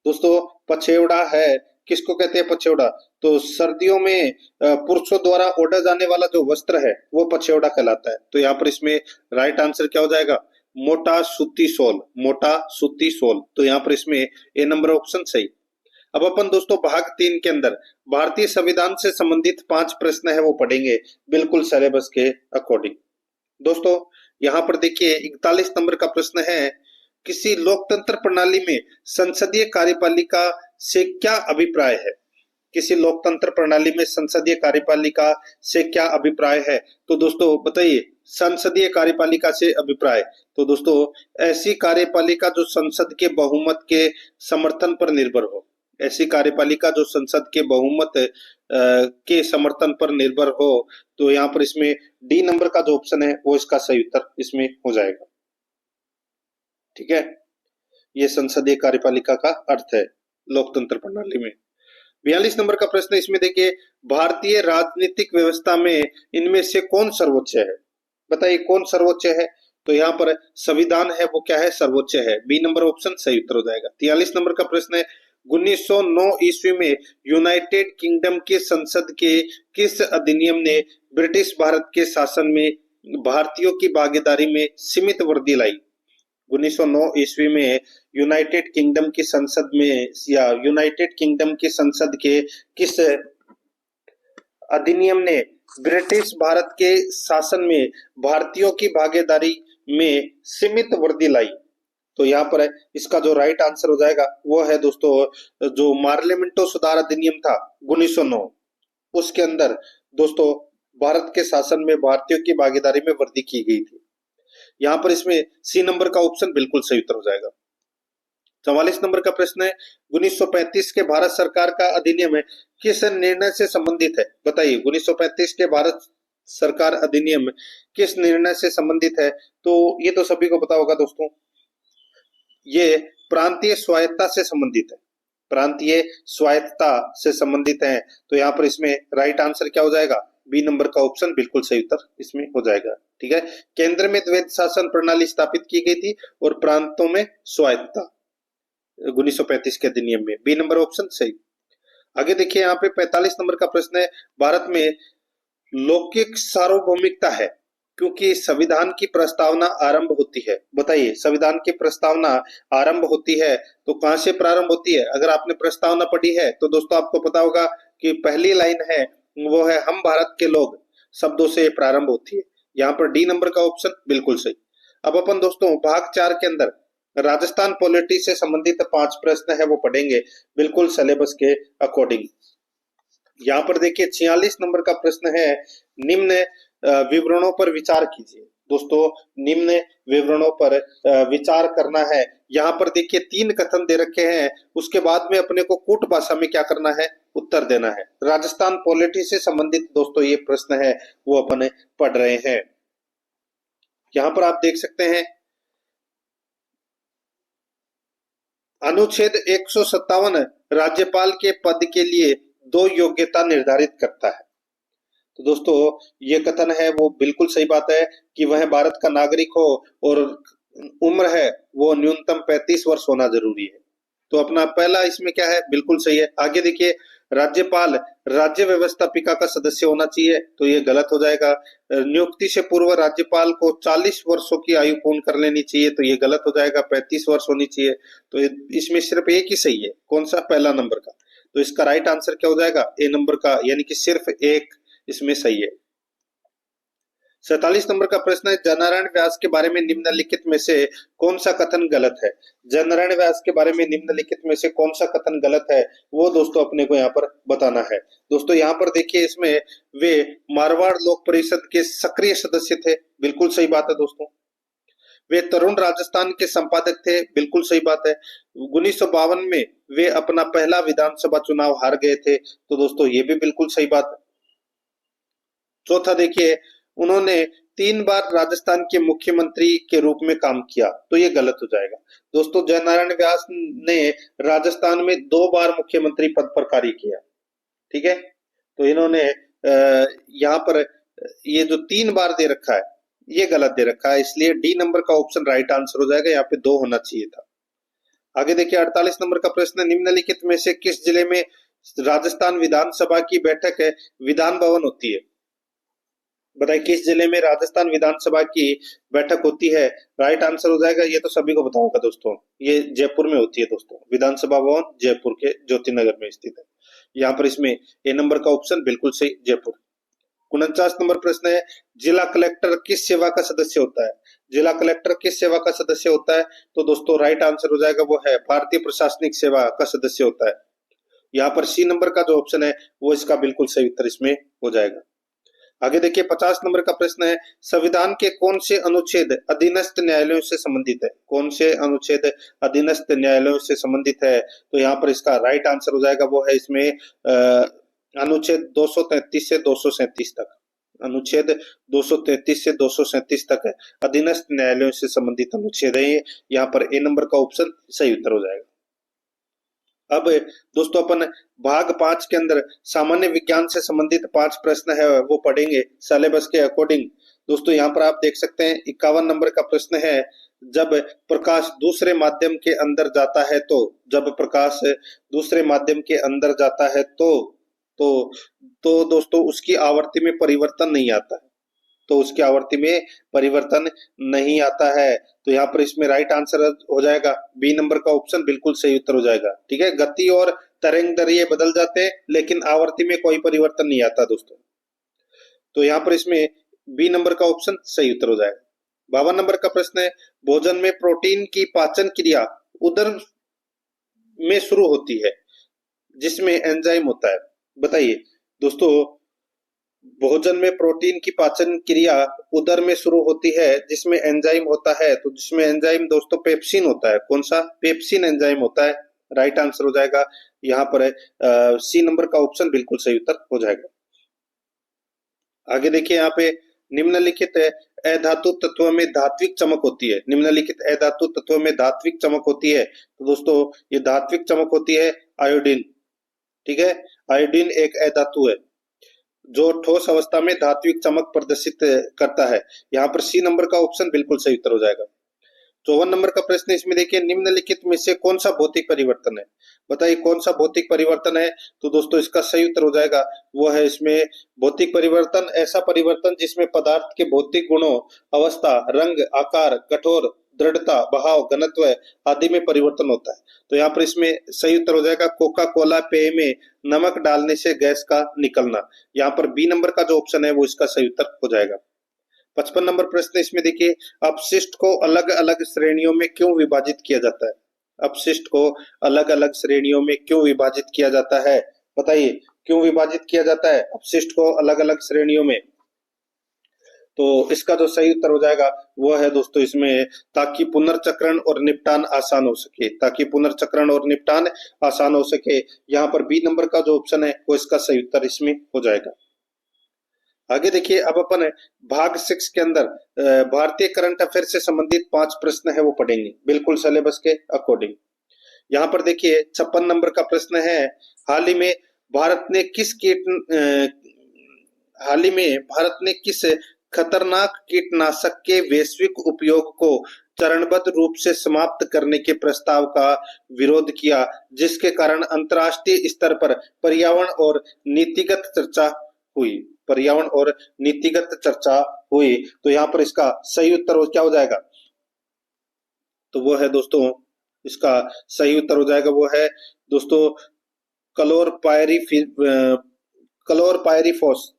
दोस्तों, पछेवड़ा है किसको कहते हैं पछेवड़ा? तो सर्दियों में पुरुषों द्वारा ओढ़ा जाने वाला जो वस्त्र है वो पछेवड़ा कहलाता है। तो यहाँ पर इसमें राइट आंसर क्या हो जाएगा? मोटा सूती शॉल, मोटा सूती शॉल। तो यहाँ पर इसमें ए नंबर ऑप्शन सही। अब अपन दोस्तों भाग 3 के अंदर भारतीय संविधान से संबंधित 5 प्रश्न है वो पढ़ेंगे, बिल्कुल सिलेबस के अकॉर्डिंग। दोस्तों यहाँ पर देखिए 41 नंबर का प्रश्न है, किसी लोकतंत्र प्रणाली में संसदीय कार्यपालिका से क्या अभिप्राय है? किसी लोकतंत्र प्रणाली में संसदीय कार्यपालिका से क्या अभिप्राय है? तो दोस्तों बताइए, संसदीय कार्यपालिका से अभिप्राय, तो दोस्तों ऐसी कार्यपालिका जो संसद के बहुमत के समर्थन पर निर्भर हो, ऐसी कार्यपालिका जो संसद के बहुमत के समर्थन पर निर्भर हो। तो यहाँ पर इसमें डी नंबर का जो ऑप्शन है वो इसका सही उत्तर इसमें हो जाएगा। ठीक है, ये संसदीय कार्यपालिका का अर्थ है लोकतंत्र प्रणाली में। 42 नंबर का प्रश्न इसमें देखिए, भारतीय राजनीतिक व्यवस्था में इनमें से कौन सर्वोच्च है? बताइए कौन सर्वोच्च है? तो यहाँ पर संविधान है वो क्या है? सर्वोच्च है। बी नंबर ऑप्शन सही उत्तर हो जाएगा। 43 नंबर का प्रश्न है, 1909 ईस्वी में यूनाइटेड किंगडम के संसद के किस अधिनियम ने ब्रिटिश भारत के शासन में भारतीयों की भागीदारी में सीमित वृद्धि लाई? 1909 ईस्वी में यूनाइटेड किंगडम की संसद में या यूनाइटेड किंगडम की संसद के किस अधिनियम ने ब्रिटिश भारत के शासन में भारतीयों की भागीदारी में सीमित वृद्धि लाई? तो यहाँ पर इसका जो राइट आंसर हो जाएगा वो है दोस्तों जो मार्लिमेंटो सुधार अधिनियम था 1909, उसके अंदर दोस्तों भारत के शासन में भारतीयों की भागीदारी में वृद्धि की गई थी। यहाँ पर इसमें सी नंबर का ऑप्शन बिल्कुल सही उत्तर हो जाएगा। 44 नंबर का प्रश्न है, 1935 के भारत सरकार का अधिनियम है किस निर्णय से संबंधित है? बताइए 1935 के भारत सरकार अधिनियम किस निर्णय से संबंधित है? तो ये तो सभी को पता होगा दोस्तों, ये प्रांतीय स्वायत्तता से संबंधित है, प्रांतीय स्वायत्तता से संबंधित है। तो यहाँ पर इसमें राइट आंसर क्या हो जाएगा? बी नंबर का ऑप्शन बिल्कुल सही उत्तर इसमें हो जाएगा। ठीक है, केंद्र में द्वैध शासन प्रणाली स्थापित की गई थी और प्रांतों में स्वायत्तता 1935 के अधिनियम में। बी नंबर ऑप्शन सही। आगे देखिए यहाँ पे 45 नंबर का प्रश्न है, भारत में लौकिक सार्वभौमिकता है क्योंकि संविधान की प्रस्तावना आरंभ होती है। बताइए संविधान की प्रस्तावना आरंभ होती है तो कहां से प्रारंभ होती है? अगर आपने प्रस्तावना पढ़ी है तो दोस्तों आपको पता होगा कि पहली लाइन है वो है हम भारत के लोग, शब्दों से प्रारंभ होती है। यहाँ पर डी नंबर का ऑप्शन बिल्कुल सही। अब अपन दोस्तों भाग 4 के अंदर राजस्थान पॉलिटी से संबंधित 5 प्रश्न है वो पढ़ेंगे, बिल्कुल सिलेबस के अकॉर्डिंग। यहाँ पर देखिए 46 नंबर का प्रश्न है, निम्न विवरणों पर विचार कीजिए। दोस्तों निम्न विवरणों पर विचार करना है। यहाँ पर देखिए 3 कथन दे रखे हैं, उसके बाद में अपने को कूट भाषा में क्या करना है? उत्तर देना है। राजस्थान पॉलिटी से संबंधित दोस्तों ये प्रश्न है वो अपन पढ़ रहे हैं। यहाँ पर आप देख सकते हैं अनुच्छेद 157 राज्यपाल के पद के लिए 2 योग्यता निर्धारित करता है। तो दोस्तों ये कथन है वो बिल्कुल सही बात है कि वह भारत का नागरिक हो और उम्र है वो न्यूनतम 35 वर्ष होना जरूरी है। तो अपना पहला इसमें क्या है? बिल्कुल सही है। आगे देखिए राज्यपाल राज्य व्यवस्थापिका का सदस्य होना चाहिए, तो ये गलत हो जाएगा। नियुक्ति से पूर्व राज्यपाल को 40 वर्षों की आयु पूर्ण कर लेनी चाहिए, तो ये गलत हो जाएगा, 35 वर्ष होनी चाहिए। तो इसमें सिर्फ एक ही सही है, कौन सा? पहला नंबर का। तो इसका राइट आंसर क्या हो जाएगा? ए नंबर का, यानी कि सिर्फ एक इसमें सही है। 47 नंबर का प्रश्न है, जननारायण व्यास के बारे में निम्नलिखित में से कौन सा कथन गलत है? जननारायण व्यास के बारे में निम्नलिखित में से कौन सा कथन गलत है वो दोस्तों अपने को यहाँ पर बताना है। दोस्तों यहाँ पर देखिए इसमें वे मारवाड़ लोक परिषद के सक्रिय सदस्य थे, बिल्कुल सही बात है दोस्तों। वे तरुण राजस्थान के संपादक थे, बिल्कुल सही बात है। 1952 में वे अपना पहला विधानसभा चुनाव हार गए थे, तो दोस्तों ये भी बिल्कुल सही बात है। चौथा देखिए उन्होंने 3 बार राजस्थान के मुख्यमंत्री के रूप में काम किया, तो ये गलत हो जाएगा। दोस्तों जननारायण व्यास ने राजस्थान में 2 बार मुख्यमंत्री पद पर कार्य किया। ठीक है, तो इन्होंने यहाँ पर ये जो 3 बार दे रखा है ये गलत दे रखा है, इसलिए डी नंबर का ऑप्शन राइट आंसर हो जाएगा, यहाँ पे 2 होना चाहिए था। आगे देखिए 48 नंबर का प्रश्न, निम्नलिखित में से किस जिले में राजस्थान विधानसभा की बैठक विधान भवन होती है? बताइए किस जिले में राजस्थान विधानसभा की बैठक होती है? राइट आंसर हो जाएगा, ये तो सभी को पता होगा दोस्तों, ये जयपुर में होती है दोस्तों। विधानसभा भवन जयपुर के ज्योति नगर में स्थित है। यहाँ पर इसमें ए नंबर का ऑप्शन बिल्कुल सही, जयपुर। 49 नंबर प्रश्न है, जिला कलेक्टर किस सेवा का सदस्य होता है? जिला कलेक्टर किस सेवा का सदस्य होता है? तो दोस्तों राइट आंसर हो जाएगा वो है भारतीय प्रशासनिक सेवा का सदस्य होता है। यहाँ पर सी नंबर का जो ऑप्शन है वो इसका बिल्कुल सही उत्तर इसमें हो जाएगा। आगे देखिए 50 नंबर का प्रश्न है, संविधान के कौन से अनुच्छेद अधीनस्थ न्यायालयों से संबंधित है? कौन से अनुच्छेद अधीनस्थ न्यायालयों से संबंधित है? तो यहाँ पर इसका राइट आंसर हो जाएगा वो है इसमें अनुच्छेद 233 से 237 तक। अनुच्छेद 233 से 237 तक है, अधीनस्थ न्यायालयों से संबंधित अनुच्छेद है ये। यहाँ पर ए नंबर का ऑप्शन सही उत्तर हो जाएगा। अब दोस्तों अपन भाग 5 के अंदर सामान्य विज्ञान से संबंधित 5 प्रश्न है वो पढ़ेंगे सिलेबस के अकॉर्डिंग। दोस्तों यहाँ पर आप देख सकते हैं 51 नंबर का प्रश्न है, जब प्रकाश दूसरे माध्यम के अंदर जाता है तो, जब प्रकाश दूसरे माध्यम के अंदर जाता है तो दोस्तों उसकी आवर्ती में परिवर्तन नहीं आता है, तो उसकी आवर्ती में परिवर्तन नहीं आता है। तो यहाँ पर इसमें राइट आंसर हो जाएगा बी नंबर का ऑप्शन बिल्कुल सही उत्तर हो जाएगा। ठीक है, गति और तरंग दैर्ध्य बदल जाते हैं लेकिन आवर्ती में कोई परिवर्तन नहीं आता दोस्तों। तो यहाँ पर इसमें बी नंबर का ऑप्शन सही उत्तर हो जाएगा। 52 नंबर का प्रश्न है, भोजन में प्रोटीन की पाचन क्रिया उदर में शुरू होती है जिसमें एंजाइम होता है। बताइए दोस्तों, भोजन में प्रोटीन की पाचन क्रिया उदर में शुरू होती है जिसमें एंजाइम होता है, तो जिसमें एंजाइम दोस्तों पेप्सिन होता है। कौन सा? पेप्सिन एंजाइम होता है। राइट आंसर हो जाएगा यहाँ पर सी नंबर का ऑप्शन बिल्कुल सही उत्तर हो जाएगा। आगे देखिए यहाँ पे निम्नलिखित अधातु तत्व में धात्विक चमक होती है। निम्नलिखित अधातु तत्व में धात्विक चमक होती है, तो दोस्तों ये धात्विक चमक होती है आयोडीन। ठीक है, आयोडीन एक अधातु है जो ठोस अवस्था में धात्विक चमक प्रदर्शित करता है। यहाँ पर सी नंबर का ऑप्शन बिल्कुल सही उत्तर हो जाएगा। 54 नंबर का प्रश्न इसमें देखिए, निम्नलिखित में से कौन सा भौतिक परिवर्तन है? बताइए कौन सा भौतिक परिवर्तन है? तो दोस्तों इसका सही उत्तर हो जाएगा वो है इसमें भौतिक परिवर्तन ऐसा परिवर्तन जिसमें पदार्थ के भौतिक गुणों, अवस्था, रंग, आकार, कठोर, दृढ़ता, बहाव, घनत्व आदि में परिवर्तन होता है। तो यहाँ पर इसमें सही उत्तर हो जाएगा कोका कोला पेय में नमक डालने से गैस का निकलना। यहाँ पर बी नंबर का जो ऑप्शन है वो इसका सही उत्तर हो जाएगा। 55 नंबर प्रश्न इसमें देखिए, अपशिष्ट को अलग अलग श्रेणियों में क्यों विभाजित किया जाता है? अपशिष्ट को अलग अलग श्रेणियों में क्यों विभाजित किया जाता है? बताइए क्यों विभाजित किया जाता है अपशिष्ट को अलग अलग श्रेणियों में? तो इसका जो सही उत्तर हो जाएगा वो है दोस्तों इसमें ताकि पुनर्चक्रण और निपटान आसान हो सके। ताकि पुनर्चक्रण और निपटान आसान हो सके। यहाँ पर बी नंबर का जो ऑप्शन है वो इसका सही उत्तर इसमें हो जाएगा। आगे देखिए अब अपन भाग 6 के अंदर भारतीय करंट अफेयर से संबंधित 5 प्रश्न है वो पढ़ेंगे बिल्कुल सिलेबस के अकॉर्डिंग। यहाँ पर देखिए 56 नंबर का प्रश्न है, हाल ही में भारत ने किस खतरनाक कीटनाशक के वैश्विक उपयोग को चरणबद्ध रूप से समाप्त करने के प्रस्ताव का विरोध किया, जिसके कारण अंतर्राष्ट्रीय स्तर पर पर्यावरण और नीतिगत चर्चा हुई? पर्यावरण और नीतिगत चर्चा हुई। तो यहाँ पर इसका सही उत्तर क्या हो जाएगा? तो वो है दोस्तों इसका सही उत्तर हो जाएगा वो है दोस्तों क्लोरपायरीफॉस।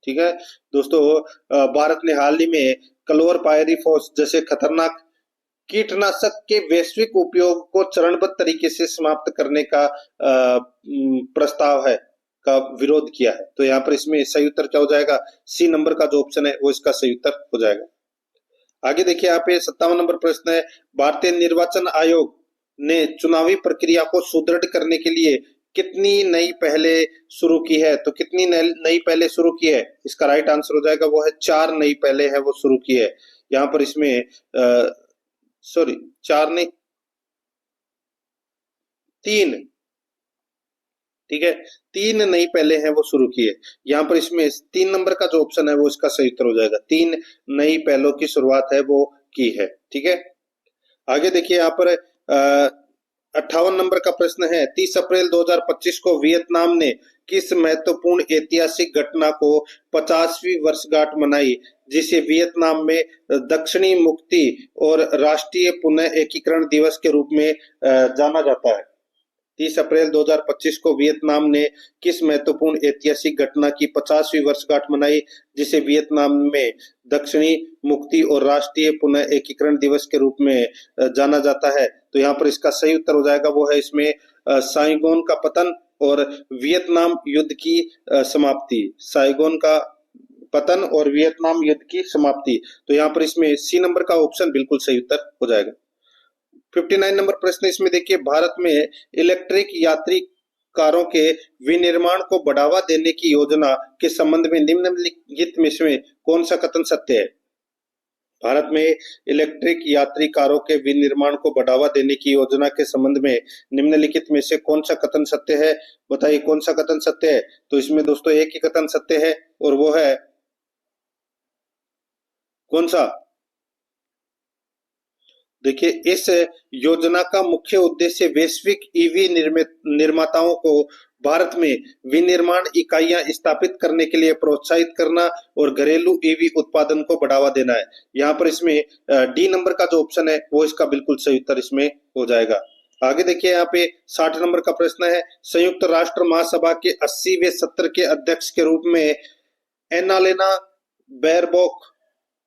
ठीक है दोस्तों, भारत ने हाल ही में क्लोरपायरीफॉस जैसे खतरनाक कीटनाशक के वैश्विक उपयोग को चरणबद्ध तरीके से समाप्त करने का प्रस्ताव है का विरोध किया है। तो यहाँ पर इसमें सही उत्तर क्या हो जाएगा? सी नंबर का जो ऑप्शन है वो इसका सही उत्तर हो जाएगा। आगे देखिए यहाँ पे 57 नंबर प्रश्न है, भारतीय निर्वाचन आयोग ने चुनावी प्रक्रिया को सुदृढ़ करने के लिए कितनी नई पहले शुरू की है? तो कितनी नई पहले शुरू की है? इसका राइट आंसर हो जाएगा वो है 4 नई पहले है वो शुरू की है। यहाँ पर इसमें 4 नहीं 3, ठीक है 3 नई पहले हैं वो शुरू की है। यहाँ पर इसमें 3 नंबर का जो ऑप्शन है वो इसका सही उत्तर हो जाएगा। 3 नई पहलों की शुरुआत है वो की है। ठीक है, आगे देखिए यहाँ पर 58 नंबर का प्रश्न है, 30 अप्रैल 2025 को वियतनाम ने किस महत्वपूर्ण ऐतिहासिक घटना को 50वीं वर्षगांठ मनाई, जिसे वियतनाम में दक्षिणी मुक्ति और राष्ट्रीय पुनः एकीकरण दिवस के रूप में जाना जाता है। 30 अप्रैल 2025 को वियतनाम ने किस महत्वपूर्ण ऐतिहासिक घटना की 50वीं वर्षगांठ मनाई, जिसे वियतनाम में दक्षिणी मुक्ति और राष्ट्रीय पुनः एकीकरण दिवस के रूप में जाना जाता है। तो यहाँ पर इसका सही उत्तर हो जाएगा, वो है इसमें साइगोन का पतन और वियतनाम युद्ध की समाप्ति। साइगोन का पतन और वियतनाम युद्ध की समाप्ति। तो यहाँ पर इसमें सी नंबर का ऑप्शन बिल्कुल सही उत्तर हो जाएगा। 59 नंबर प्रश्न इसमें देखिए, भारत में इलेक्ट्रिक यात्री कारों के विनिर्माण को बढ़ावा देने की योजना के संबंध में निम्नलिखित में से कौन सा कथन सत्य है? भारत में इलेक्ट्रिक यात्री कारों के विनिर्माण को बढ़ावा देने की योजना के संबंध में निम्नलिखित में से कौन सा कथन सत्य है? बताइए कौन सा कथन सत्य है? तो इसमें दोस्तों एक ही कथन सत्य है और वो है कौन सा? देखिए, इस योजना का मुख्य उद्देश्य वैश्विक ईवी निर्माताओं को भारत में विनिर्माण इकाइयां स्थापित करने के लिए प्रोत्साहित करना और घरेलू ईवी उत्पादन को बढ़ावा देना है। यहाँ पर इसमें डी नंबर का जो ऑप्शन है वो इसका बिल्कुल सही उत्तर इसमें हो जाएगा। आगे देखिए, यहाँ पे 60 नंबर का प्रश्न है, संयुक्त राष्ट्र महासभा के 80वें सत्र के अध्यक्ष के रूप में एनालेना बेरबॉक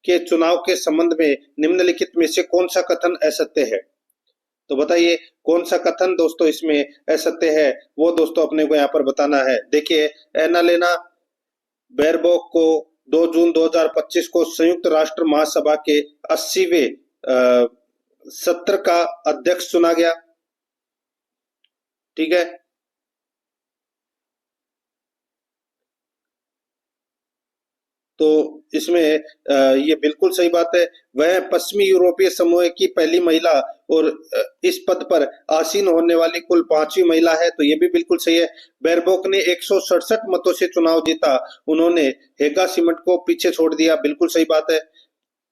के चुनाव के संबंध में निम्नलिखित में से कौन सा कथन असत्य है? तो बताइए कौन सा कथन दोस्तों इसमें असत्य है, वो दोस्तों अपने को यहाँ पर बताना है। देखिए, एनालेना बेरबॉक को 2 जून 2025 को संयुक्त राष्ट्र महासभा के 80वें सत्र का अध्यक्ष चुना गया। ठीक है, तो इसमें ये बिल्कुल सही बात है। वह पश्चिमी यूरोपीय समूह की पहली महिला और इस पद पर आसीन होने वाली कुल 5वीं महिला है, तो ये भी बिल्कुल सही है। बेरबॉक ने 167 मतों से चुनाव जीता, उन्होंने हेगा सिमट को पीछे छोड़ दिया, बिल्कुल सही बात है।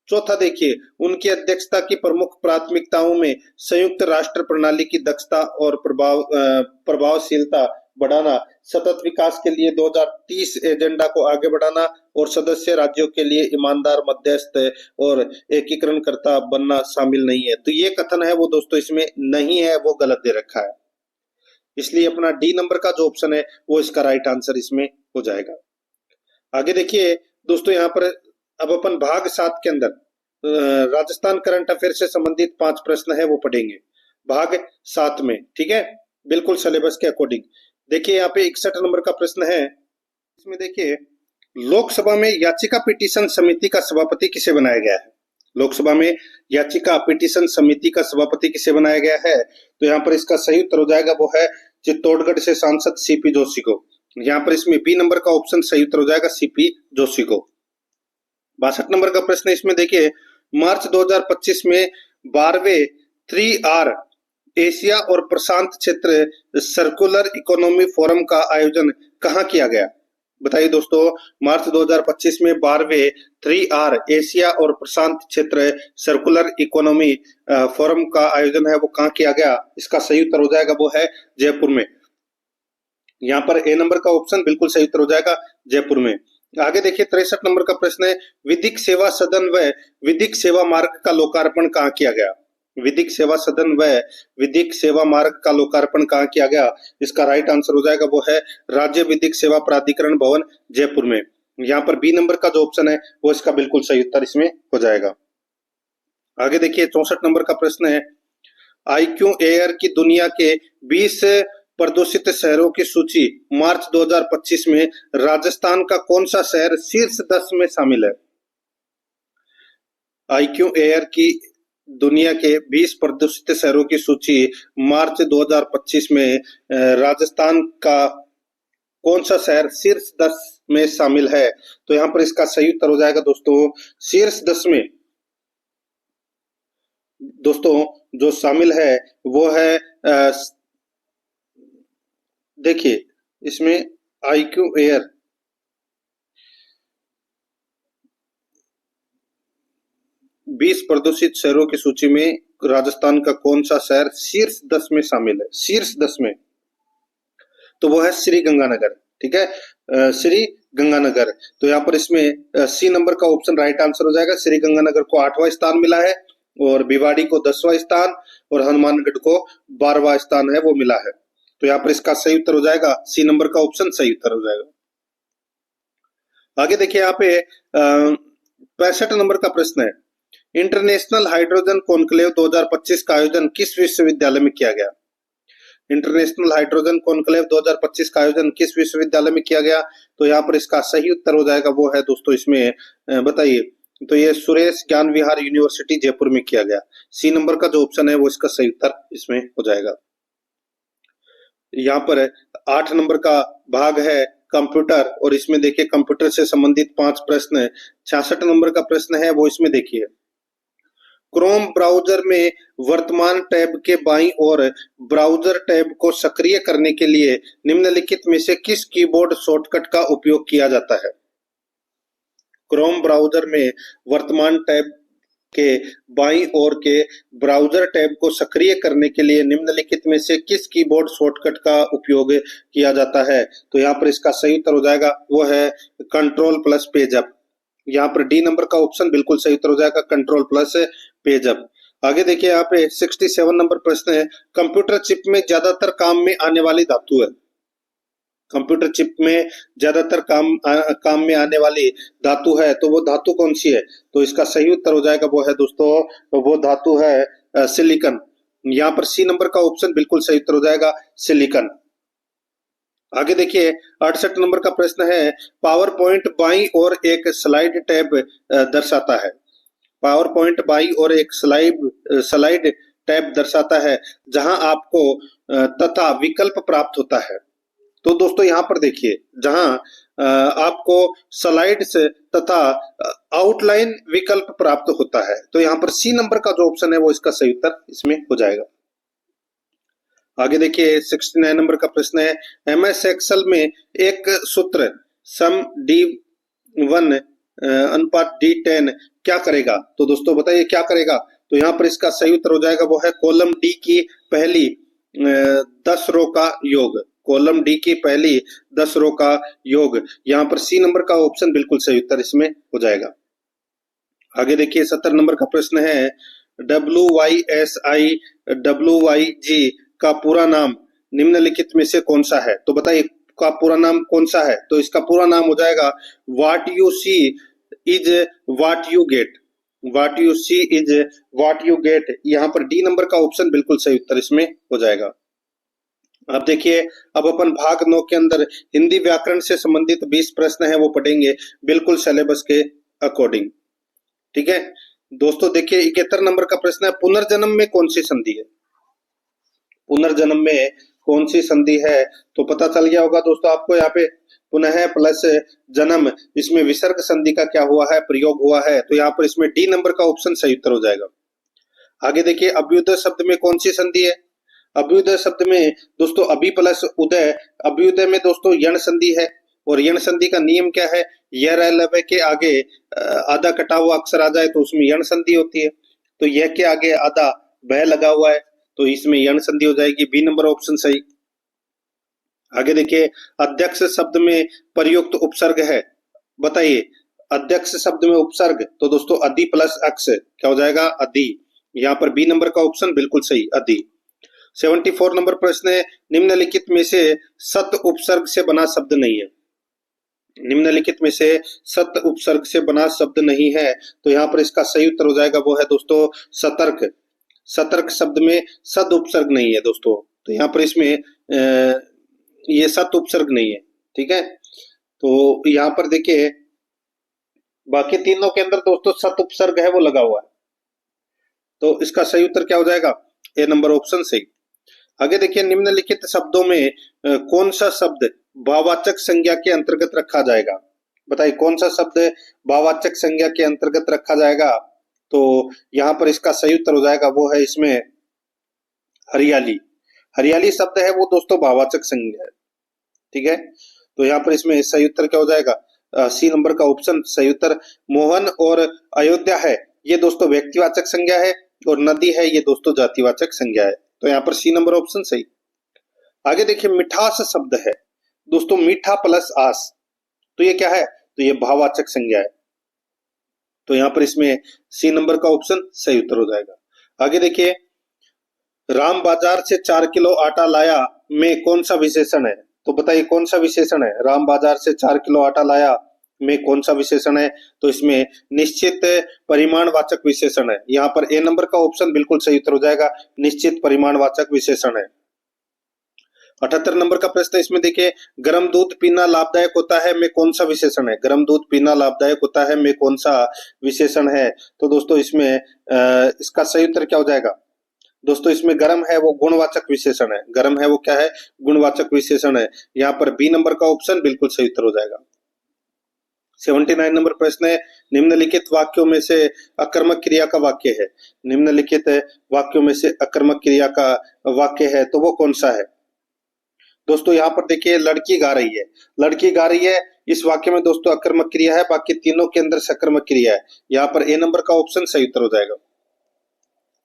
चौथा देखिए, उनकी अध्यक्षता की प्रमुख प्राथमिकताओं में संयुक्त राष्ट्र प्रणाली की दक्षता और प्रभावशीलता बढ़ाना, सतत विकास के लिए 2030 एजेंडा को आगे बढ़ाना और सदस्य राज्यों के लिए ईमानदार मध्यस्थ और एकीकरणकर्ता बनना शामिल नहीं है। तो ये कथन है वो दोस्तों इसमें नहीं है, वो गलत दे रखा है। इसलिए अपना डी नंबर का जो ऑप्शन है वो इसका राइट आंसर इसमें हो जाएगा। आगे देखिए दोस्तों, यहाँ पर अब अपन भाग 7 के अंदर राजस्थान करंट अफेयर से संबंधित 5 प्रश्न है वो पढ़ेंगे भाग 7 में। ठीक है, बिल्कुल सिलेबस के अकॉर्डिंग। देखिए यहाँ पे 61 नंबर का प्रश्न है, इसमें देखिए, लोकसभा में याचिका पिटीशन समिति का सभापति किसे बनाया गया है? लोकसभा में याचिका पिटीशन समिति का सभापति किसे बनाया गया है? तो यहाँ पर इसका सही उत्तर हो जाएगा, वो है चित्तौड़गढ़ से सांसद सीपी जोशी को। यहाँ पर इसमें बी नंबर का ऑप्शन सही उत्तर हो जाएगा, सीपी जोशी को। 62 नंबर का प्रश्न इसमें देखिए, मार्च 2025 में 12वें 3R एशिया और प्रशांत क्षेत्र सर्कुलर इकोनॉमी फोरम का आयोजन कहाँ किया गया? बताइए दोस्तों, मार्च 2025 में 12वें 3R एशिया और प्रशांत क्षेत्र सर्कुलर इकोनॉमी फोरम का आयोजन है वो कहाँ किया गया? इसका सही उत्तर हो जाएगा, वो है जयपुर में। यहाँ पर ए नंबर का ऑप्शन बिल्कुल सही उत्तर हो जाएगा, जयपुर में। आगे देखिए 63 नंबर का प्रश्न है, विधिक सेवा सदन व विधिक सेवा मार्ग का लोकार्पण कहाँ किया गया? विधिक सेवा सदन व विधिक सेवा मार्ग का लोकार्पण कहाँ किया गया? इसका राइट आंसर हो जाएगा, वो है राज्य विधिक सेवा प्राधिकरण भवन जयपुर में। यहाँ पर बी नंबर का जो ऑप्शन है वो इसका बिल्कुल सही उत्तर इसमें हो जाएगा। आगे देखिए 64 नंबर का प्रश्न है, आईक्यू एयर की दुनिया के 20 प्रदूषित शहरों की सूची मार्च 2025 में राजस्थान का कौन सा शहर शीर्ष 10 में शामिल है? आईक्यू एयर की दुनिया के 20 प्रदूषित शहरों की सूची मार्च 2025 में राजस्थान का कौन सा शहर शीर्ष 10 में शामिल है? तो यहाँ पर इसका सही उत्तर हो जाएगा दोस्तों, शीर्ष 10 में दोस्तों जो शामिल है वो है देखिए इसमें आईक्यू एयर 20 प्रदूषित शहरों की सूची में राजस्थान का कौन सा शहर शीर्ष 10 में शामिल है, शीर्ष 10 में, तो वो है श्री गंगानगर। ठीक है, श्री गंगानगर। तो यहाँ पर इसमें सी नंबर का ऑप्शन राइट आंसर हो जाएगा। श्री गंगानगर को 8वां स्थान मिला है और भिवाड़ी को 10वां स्थान और हनुमानगढ़ को 12वां स्थान है वो मिला है। तो यहाँ पर इसका सही उत्तर हो जाएगा सी नंबर का ऑप्शन सही उत्तर हो जाएगा। आगे देखिए यहाँ पे 65 नंबर का प्रश्न है, इंटरनेशनल हाइड्रोजन कॉन्क्लेव 2025 का आयोजन किस विश्वविद्यालय में किया गया? इंटरनेशनल हाइड्रोजन कॉन्क्लेव 2025 का आयोजन किस विश्वविद्यालय में किया गया? तो यहाँ पर इसका सही उत्तर हो जाएगा वो है दोस्तों इसमें बताइए, तो ये सुरेश ज्ञान विहार यूनिवर्सिटी जयपुर में किया गया। सी नंबर का जो ऑप्शन है वो इसका सही उत्तर इसमें हो जाएगा। यहाँ पर 8 नंबर का भाग है कंप्यूटर और इसमें देखिए कंप्यूटर से संबंधित 5 प्रश्न है। 66 नंबर का प्रश्न है वो इसमें देखिए, क्रोम ब्राउजर में वर्तमान टैब के बाईं ओर ब्राउजर टैब को सक्रिय करने के लिए निम्नलिखित में से किस कीबोर्ड शॉर्टकट का उपयोग किया जाता है? क्रोम ब्राउजर में वर्तमान टैब के बाईं ओर के ब्राउजर टैब को सक्रिय करने के लिए निम्नलिखित में से किस कीबोर्ड शॉर्टकट का उपयोग किया जाता है? तो यहाँ पर इसका सही उत्तर हो जाएगा वो है कंट्रोल प्लस पेज अप। यहाँ पर डी नंबर का ऑप्शन बिल्कुल सही उत्तर हो जाएगा, कंट्रोल प्लस पेज अप। आगे देखिए यहाँ पे 67 नंबर प्रश्न है, कंप्यूटर चिप में ज्यादातर काम में आने वाली धातु है। कंप्यूटर चिप में ज्यादातर काम में आने वाली धातु है, तो वो धातु कौन सी है? तो इसका सही उत्तर हो जाएगा वो है दोस्तों, वो धातु है सिलिकॉन। यहाँ पर सी नंबर का ऑप्शन बिल्कुल सही उत्तर हो जाएगा सिलिकॉन। आगे देखिए 68 नंबर का प्रश्न है, पावर पॉइंट बाईं और एक स्लाइड टैब दर्शाता है। पावर पॉइंट बाईं और एक स्लाइड टैब दर्शाता है जहां आपको तथा विकल्प प्राप्त होता है। तो दोस्तों यहाँ पर देखिए, जहां आपको स्लाइड्स तथा आउटलाइन विकल्प प्राप्त होता है, तो यहाँ पर सी नंबर का जो ऑप्शन है वो इसका सही उत्तर इसमें हो जाएगा। आगे देखिए 69 नंबर का प्रश्न है, एमएस एक्सेल में एक सूत्र सम D1 अनुपात D10 क्या करेगा? तो दोस्तों बताइए क्या करेगा? तो यहाँ पर इसका सही उत्तर हो जाएगा वो है कॉलम डी की पहली 10 रो का योग। कॉलम डी की पहली 10 रो का योग। यहाँ पर सी नंबर का ऑप्शन बिल्कुल सही उत्तर इसमें हो जाएगा। आगे देखिए 70 नंबर का प्रश्न है, WYSIWYG का पूरा नाम निम्नलिखित में से कौन सा है? तो बताइए का पूरा नाम कौन सा है? तो इसका पूरा नाम हो जाएगा what you see is what you get. What you see is what you get. यहाँ पर डी नंबर का ऑप्शन बिल्कुल सही उत्तर इसमें हो जाएगा। अब देखिए, अब अपन भाग 9 के अंदर हिंदी व्याकरण से संबंधित 20 प्रश्न है वो पढ़ेंगे बिल्कुल सिलेबस के अकॉर्डिंग। ठीक है दोस्तों, देखिए 71 नंबर का प्रश्न है, पुनर्जन्म में कौन सी संधि है? पुनर्जन्म में कौन सी संधि है? तो पता चल गया होगा दोस्तों आपको, यहाँ पे पुनः प्लस जन्म, इसमें विसर्ग संधि का क्या हुआ है? प्रयोग हुआ है। तो यहाँ पर इसमें डी नंबर का ऑप्शन सही उत्तर हो जाएगा। आगे देखिए, अभ्युदय शब्द में कौन सी संधि है? अभ्युदय शब्द में दोस्तों अभि प्लस उदय। अभ्युदय में दोस्तों यण संधि है और यण संधि का नियम क्या है? यह लव के आगे आधा कटा हुआ अक्षर आ जाए तो उसमें यण संधि होती है। तो यह के आगे आधा भय लगा हुआ है तो इसमें यण संधि हो जाएगी। बी नंबर ऑप्शन सही। आगे देखिए, अध्यक्ष शब्द में प्रयुक्त उपसर्ग है, बताइए अध्यक्ष शब्द में उपसर्ग। तो दोस्तों अधि प्लस अक्ष क्या हो जाएगा? अधि। यहाँ पर बी नंबर का ऑप्शन बिल्कुल सही, अधि। 74 नंबर प्रश्न है, निम्नलिखित में से सत उपसर्ग से बना शब्द नहीं है। निम्नलिखित में से सत उपसर्ग से बना शब्द नहीं है। तो यहाँ पर इसका सही उत्तर हो जाएगा वो है दोस्तों सतर्क। सतर्क शब्द में सद उपसर्ग नहीं है दोस्तों, तो यहाँ पर इसमें ये सत उपसर्ग नहीं है। ठीक है, तो यहाँ पर देखिए बाकी तीनों के अंदर दोस्तों सत उपसर्ग है वो लगा हुआ है, तो इसका सही उत्तर क्या हो जाएगा? ए नंबर ऑप्शन सही। आगे देखिए, निम्नलिखित शब्दों में कौन सा शब्द भाववाचक संज्ञा के अंतर्गत रखा जाएगा? बताइए कौन सा शब्द भाववाचक संज्ञा के अंतर्गत रखा जाएगा? तो यहाँ पर इसका सही उत्तर हो जाएगा वो है इसमें हरियाली। हरियाली शब्द है वो दोस्तों भाववाचक संज्ञा है। ठीक है, तो यहाँ पर इसमें सही उत्तर क्या हो जाएगा? सी नंबर का ऑप्शन सही उत्तर। मोहन और अयोध्या है, ये दोस्तों व्यक्तिवाचक संज्ञा है और नदी है ये दोस्तों जातिवाचक संज्ञा है। तो यहाँ पर सी नंबर ऑप्शन सही। आगे देखिए मिठास शब्द है दोस्तों, मीठा प्लस आस, तो ये क्या है, तो ये भाववाचक संज्ञा है। तो यहाँ पर इसमें सी नंबर का ऑप्शन सही उत्तर हो जाएगा। आगे देखिए राम बाजार से 4 किलो आटा लाया में कौन सा विशेषण है, तो बताइए कौन सा विशेषण है। राम बाजार से 4 किलो आटा लाया में कौन सा विशेषण है, तो इसमें निश्चित परिमाणवाचक विशेषण है। यहाँ पर ए नंबर का ऑप्शन बिल्कुल सही उत्तर हो जाएगा, निश्चित परिमाणवाचक विशेषण है। 78 नंबर का प्रश्न है, इसमें देखिए गर्म दूध पीना लाभदायक होता है में कौन सा विशेषण है। गर्म दूध पीना लाभदायक होता है में कौन सा विशेषण है, तो दोस्तों इसमें इसका सही उत्तर क्या हो जाएगा। दोस्तों इसमें गर्म है वो गुणवाचक विशेषण है, गर्म है वो क्या है, गुणवाचक विशेषण है। यहाँ पर बी नंबर का ऑप्शन बिल्कुल सही उत्तर हो जाएगा। 79 नंबर प्रश्न है, निम्नलिखित वाक्यों में से अकर्मक क्रिया का वाक्य है। निम्नलिखित वाक्यों में से अकर्मक क्रिया का वाक्य है तो वो कौन सा है। दोस्तों यहाँ पर देखिए लड़की गा रही है, लड़की गा रही है, इस वाक्य में दोस्तों अकर्मक क्रिया है, बाकी तीनों के अंदर सकर्मक क्रिया है। यहाँ पर ए नंबर का ऑप्शन सही उत्तर हो जाएगा।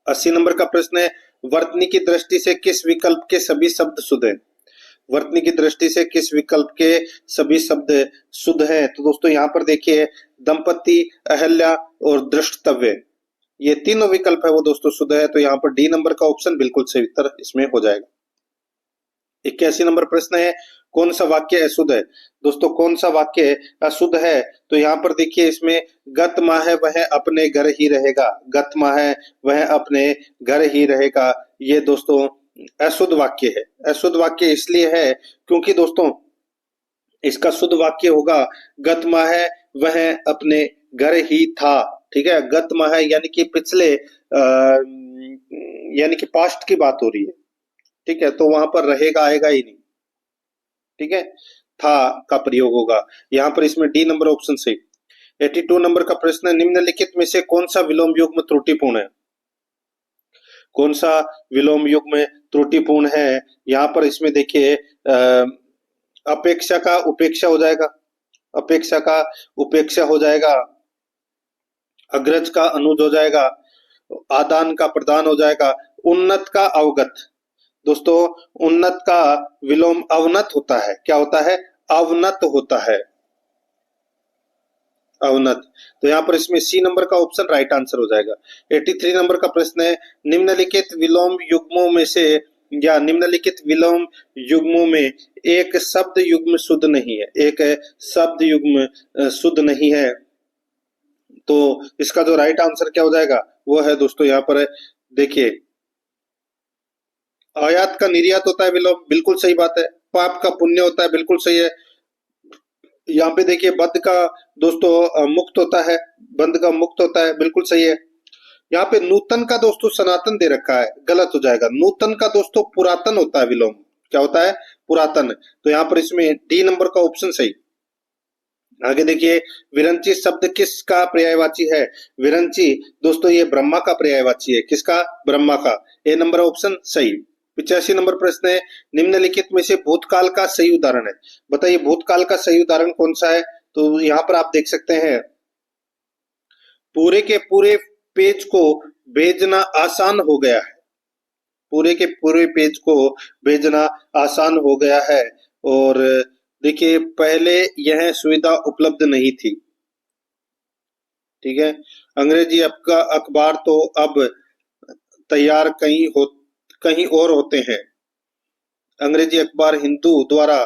80 नंबर का प्रश्न है, वर्तनी की दृष्टि से किस विकल्प के सभी शब्द शुद्ध हैं। वर्तनी की दृष्टि से किस विकल्प के सभी शब्द शुद्ध हैं, तो दोस्तों यहाँ पर देखिए दंपति, अहल्या और दृष्टव्य, ये तीनों विकल्प है वो दोस्तों शुद्ध है। तो यहाँ पर डी नंबर का ऑप्शन बिल्कुल सही उत्तर इसमें हो जाएगा। 81 नंबर प्रश्न है, कौन सा वाक्य अशुद्ध है। दोस्तों कौन सा वाक्य अशुद्ध है, तो यहाँ पर देखिए इसमें गत माह है वह अपने घर ही रहेगा, गत माह है वह अपने घर ही रहेगा, ये दोस्तों अशुद्ध वाक्य है। अशुद्ध वाक्य इसलिए है क्योंकि दोस्तों इसका शुद्ध वाक्य होगा गत माह है वह अपने घर ही था। ठीक है, गत माह यानी कि पिछले यानी कि पास्ट की बात हो रही है। ठीक है, तो वहां पर रहेगा आएगा ही नहीं। ठीक है, था का प्रयोग होगा। यहाँ पर इसमें डी नंबर ऑप्शन सही। 82 नंबर का प्रश्न है, निम्नलिखित में से कौन सा विलोम युग्म त्रुटिपूर्ण है। कौन सा विलोम युग्म त्रुटिपूर्ण है, यहाँ पर इसमें देखिए अपेक्षा का उपेक्षा हो जाएगा, अपेक्षा का उपेक्षा हो जाएगा, अग्रज का अनुज हो जाएगा, आदान का प्रदान हो जाएगा, उन्नत का अवगत। दोस्तों उन्नत का विलोम अवनत होता है, क्या होता है, अवनत होता है, अवनत। तो यहाँ पर इसमें सी नंबर का ऑप्शन राइट आंसर हो जाएगा। 83 नंबर का प्रश्न है, निम्नलिखित विलोम युग्मों में से या निम्नलिखित विलोम युग्मों में एक शब्द युग्म शुद्ध नहीं है, एक शब्द युग्म शुद्ध नहीं है, तो इसका जो राइट आंसर क्या हो जाएगा वो है दोस्तों यहाँ पर देखिए आयात का निर्यात होता है विलोम, बिल्कुल सही बात है। पाप का पुण्य होता है, बिल्कुल सही है। यहाँ पे देखिए बद्ध का दोस्तों मुक्त होता है, बंद का मुक्त होता है, बिल्कुल सही है। यहाँ पे नूतन का दोस्तों सनातन दे रखा है, गलत हो जाएगा। नूतन का दोस्तों पुरातन होता है विलोम, क्या होता है, पुरातन। तो यहाँ पर इसमें डी नंबर का ऑप्शन सही। आगे देखिए विरंची शब्द किसका पर्यायवाची है। विरंची दोस्तों ये ब्रह्मा का पर्यायवाची है, किसका, ब्रह्मा का। ए नंबर ऑप्शन सही। 85 नंबर प्रश्न है, निम्नलिखित में से भूतकाल का सही उदाहरण है। बताइए भूतकाल का सही उदाहरण कौन सा है, तो यहाँ पर आप देख सकते हैं पूरे के पूरे पेज को भेजना आसान हो गया है, पूरे के पूरे पेज को भेजना आसान हो गया है। और देखिए पहले यह सुविधा उपलब्ध नहीं थी। ठीक है, अंग्रेजी अखबार तो अब तैयार कहीं और होते हैं। अंग्रेजी अखबार हिंदू द्वारा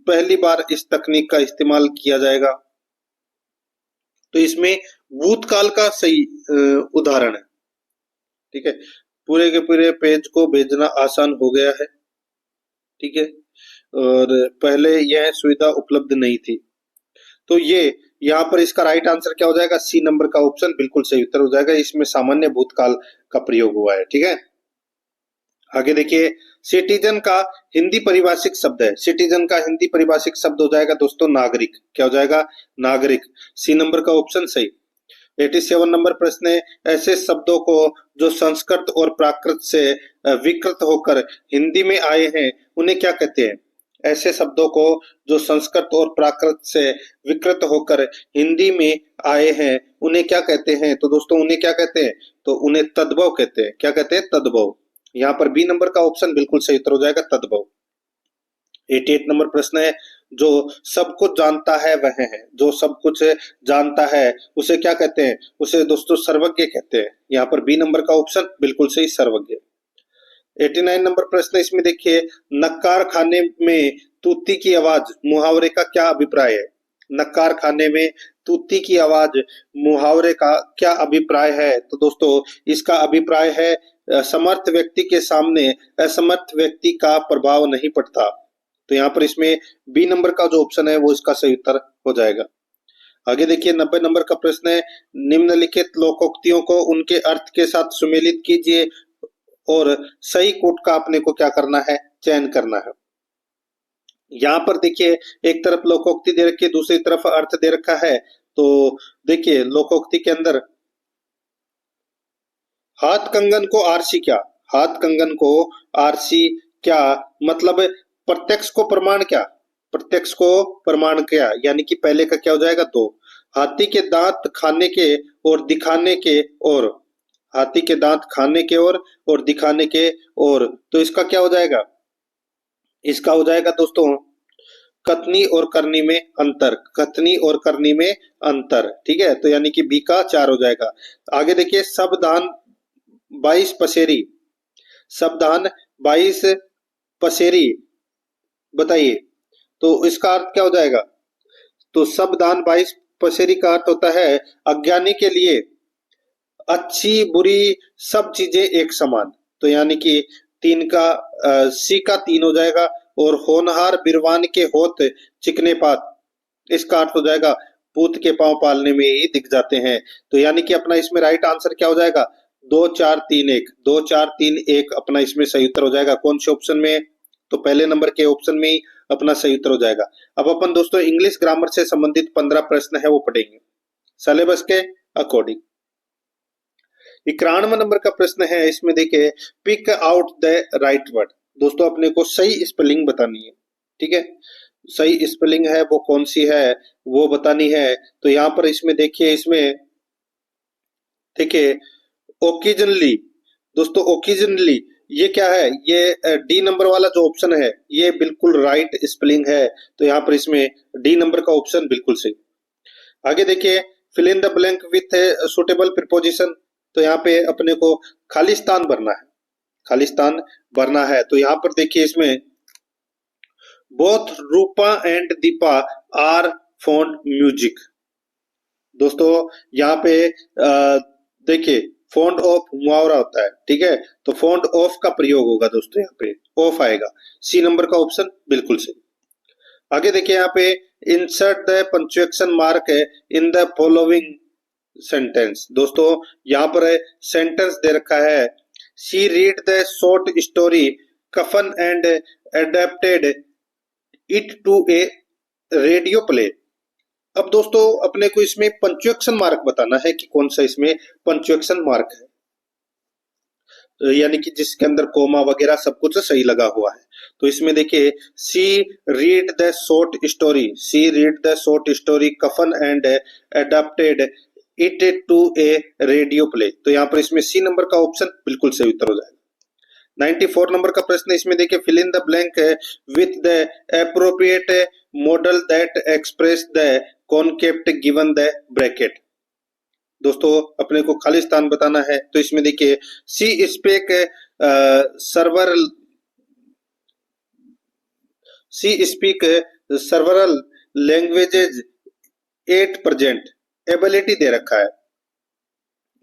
पहली बार इस तकनीक का इस्तेमाल किया जाएगा। तो इसमें भूतकाल का सही उदाहरण है। ठीक है, पूरे के पूरे पेज को भेजना आसान हो गया है। ठीक है, और पहले यह सुविधा उपलब्ध नहीं थी। तो ये यहाँ पर इसका राइट आंसर क्या हो जाएगा, सी नंबर का ऑप्शन बिल्कुल सही उत्तर हो जाएगा। इसमें सामान्य भूतकाल का प्रयोग हुआ है। ठीक है, आगे देखिए सिटीजन का हिंदी परिभाषिक शब्द है। सिटीजन का हिंदी परिभाषिक शब्द हो जाएगा दोस्तों नागरिक, क्या हो जाएगा, नागरिक। सी नंबर का ऑप्शन सही। 87 नंबर प्रश्न है, ऐसे शब्दों को जो संस्कृत और प्राकृत से विकृत होकर हिंदी में आए हैं उन्हें क्या कहते हैं। ऐसे शब्दों को जो संस्कृत और प्राकृत से विकृत होकर हिंदी में आए हैं उन्हें क्या कहते हैं? तो दोस्तों उन्हें क्या कहते हैं? तो उन्हें तद्भव कहते हैं। क्या कहते हैं? तद्भव। यहाँ पर बी नंबर का ऑप्शन बिल्कुल सही उत्तर हो जाएगा, तद्भव। 88 नंबर प्रश्न है, जो सब कुछ जानता है वह है। जो सब कुछ जानता है उसे क्या कहते हैं? उसे दोस्तों सर्वज्ञ कहते हैं। यहाँ पर बी नंबर का ऑप्शन बिल्कुल सही, सर्वज्ञ। 89 नंबर प्रश्न इसमें देखिए, नक्कार खाने में तूती की आवाज मुहावरे का क्या अभिप्राय है? नक्कार खाने में तूती की आवाज मुहावरे का क्या अभिप्राय है? तो दोस्तों इसका अभिप्राय है समर्थ व्यक्ति के सामने असमर्थ व्यक्ति का प्रभाव नहीं पड़ता। तो यहाँ पर इसमें बी नंबर का जो ऑप्शन है वो इसका सही उत्तर हो जाएगा। आगे देखिए 90 नंबर का प्रश्न है, निम्नलिखित लोकोक्तियों को उनके अर्थ के साथ सुमेलित कीजिए और सही कोट का अपने को क्या करना है? चयन करना है। यहाँ पर देखिए एक तरफ लोकोक्ति दे रखी है, दूसरी तरफ अर्थ दे रखा है। तो देखिए लोकोक्ति के अंदर हाथ कंगन को आरसी क्या? हाथ कंगन को आरसी क्या मतलब? प्रत्यक्ष को प्रमाण क्या? प्रत्यक्ष को प्रमाण क्या, यानी कि पहले का क्या हो जाएगा? तो हाथी के दांत खाने के और दिखाने के और, हाथी के दांत खाने के और दिखाने के और, तो इसका क्या हो जाएगा? इसका हो जाएगा दोस्तों कथनी और करनी में अंतर। कथनी और करनी में अंतर, ठीक है। तो यानी कि बी का 4 हो जाएगा। आगे देखिए शब्दान 22 पसेरी, शब्दान 22 पसेरी बताइए, तो इसका अर्थ क्या हो जाएगा? तो शब्दान 22 पसेरी का अर्थ होता है अज्ञानी के लिए अच्छी बुरी सब चीजें एक समान। तो यानी कि 3 का सी का 3 हो जाएगा। और होनहार बिरवान के होत चिकने पात, इसका अर्थ हो जाएगा पूत के पांव पालने में ही दिख जाते हैं। तो यानी कि अपना इसमें राइट आंसर क्या हो जाएगा? 2 4 3 1, 2 4 3 1 अपना इसमें सही उत्तर हो जाएगा। कौन से ऑप्शन में? तो पहले नंबर के ऑप्शन में ही अपना सही उत्तर हो जाएगा। अब अपन दोस्तों इंग्लिश ग्रामर से संबंधित 15 प्रश्न है वो पढ़ेंगे सिलेबस के अकॉर्डिंग। 91 नंबर का प्रश्न है, इसमें देखिए pick out the right word. दोस्तों अपने को सही स्पेलिंग बतानी है, ठीक है। सही स्पेलिंग है वो कौन सी है वो बतानी है। तो यहाँ पर इसमें देखिए, इसमें देखिए ओकेजनली, दोस्तों ओकेजनली ये क्या है? ये डी नंबर वाला जो ऑप्शन है ये बिल्कुल राइट स्पेलिंग है। तो यहाँ पर इसमें डी नंबर का ऑप्शन बिल्कुल सही। आगे देखिए fill in the blank with suitable preposition. तो यहाँ पे अपने को खालिस्तान भरना है, खालिस्तान भरना है। तो यहाँ पर देखिए इसमें both Rupa and Deepa are fond music. दोस्तों यहाँ पे देखिए फॉन्ड ऑफ मुहावरा होता है, ठीक है। तो फॉन्ड ऑफ का प्रयोग होगा दोस्तों, यहाँ पे ऑफ आएगा। सी नंबर का ऑप्शन बिल्कुल सही। आगे देखिए यहाँ पे insert the punctuation mark in the following sentence. दोस्तों यहाँ पर सेंटेंस दे रखा है, she read the short story Kafan and adapted it to a radio play. अब दोस्तों अपने को इसमें पंक्चुएशन मार्क बताना है कि कौन सा इसमें पंक्चुएशन मार्क है, यानी कि जिसके अंदर कोमा वगैरह सब कुछ सही लगा हुआ है। तो इसमें देखिए she read the short story, she read the short story Kafan and adapted it to a radio play. तो यहाँ पर इसमें सी नंबर का ऑप्शन बिल्कुल सही उत्तर हो जाएगा। 94 नंबर का प्रश्न इसमें देखिए fill in the blank with the appropriate modal that express the concept given the bracket. दोस्तों अपने को खालिस्तान बताना है। तो इसमें देखिए she speak several languages at present ability दे रखा है।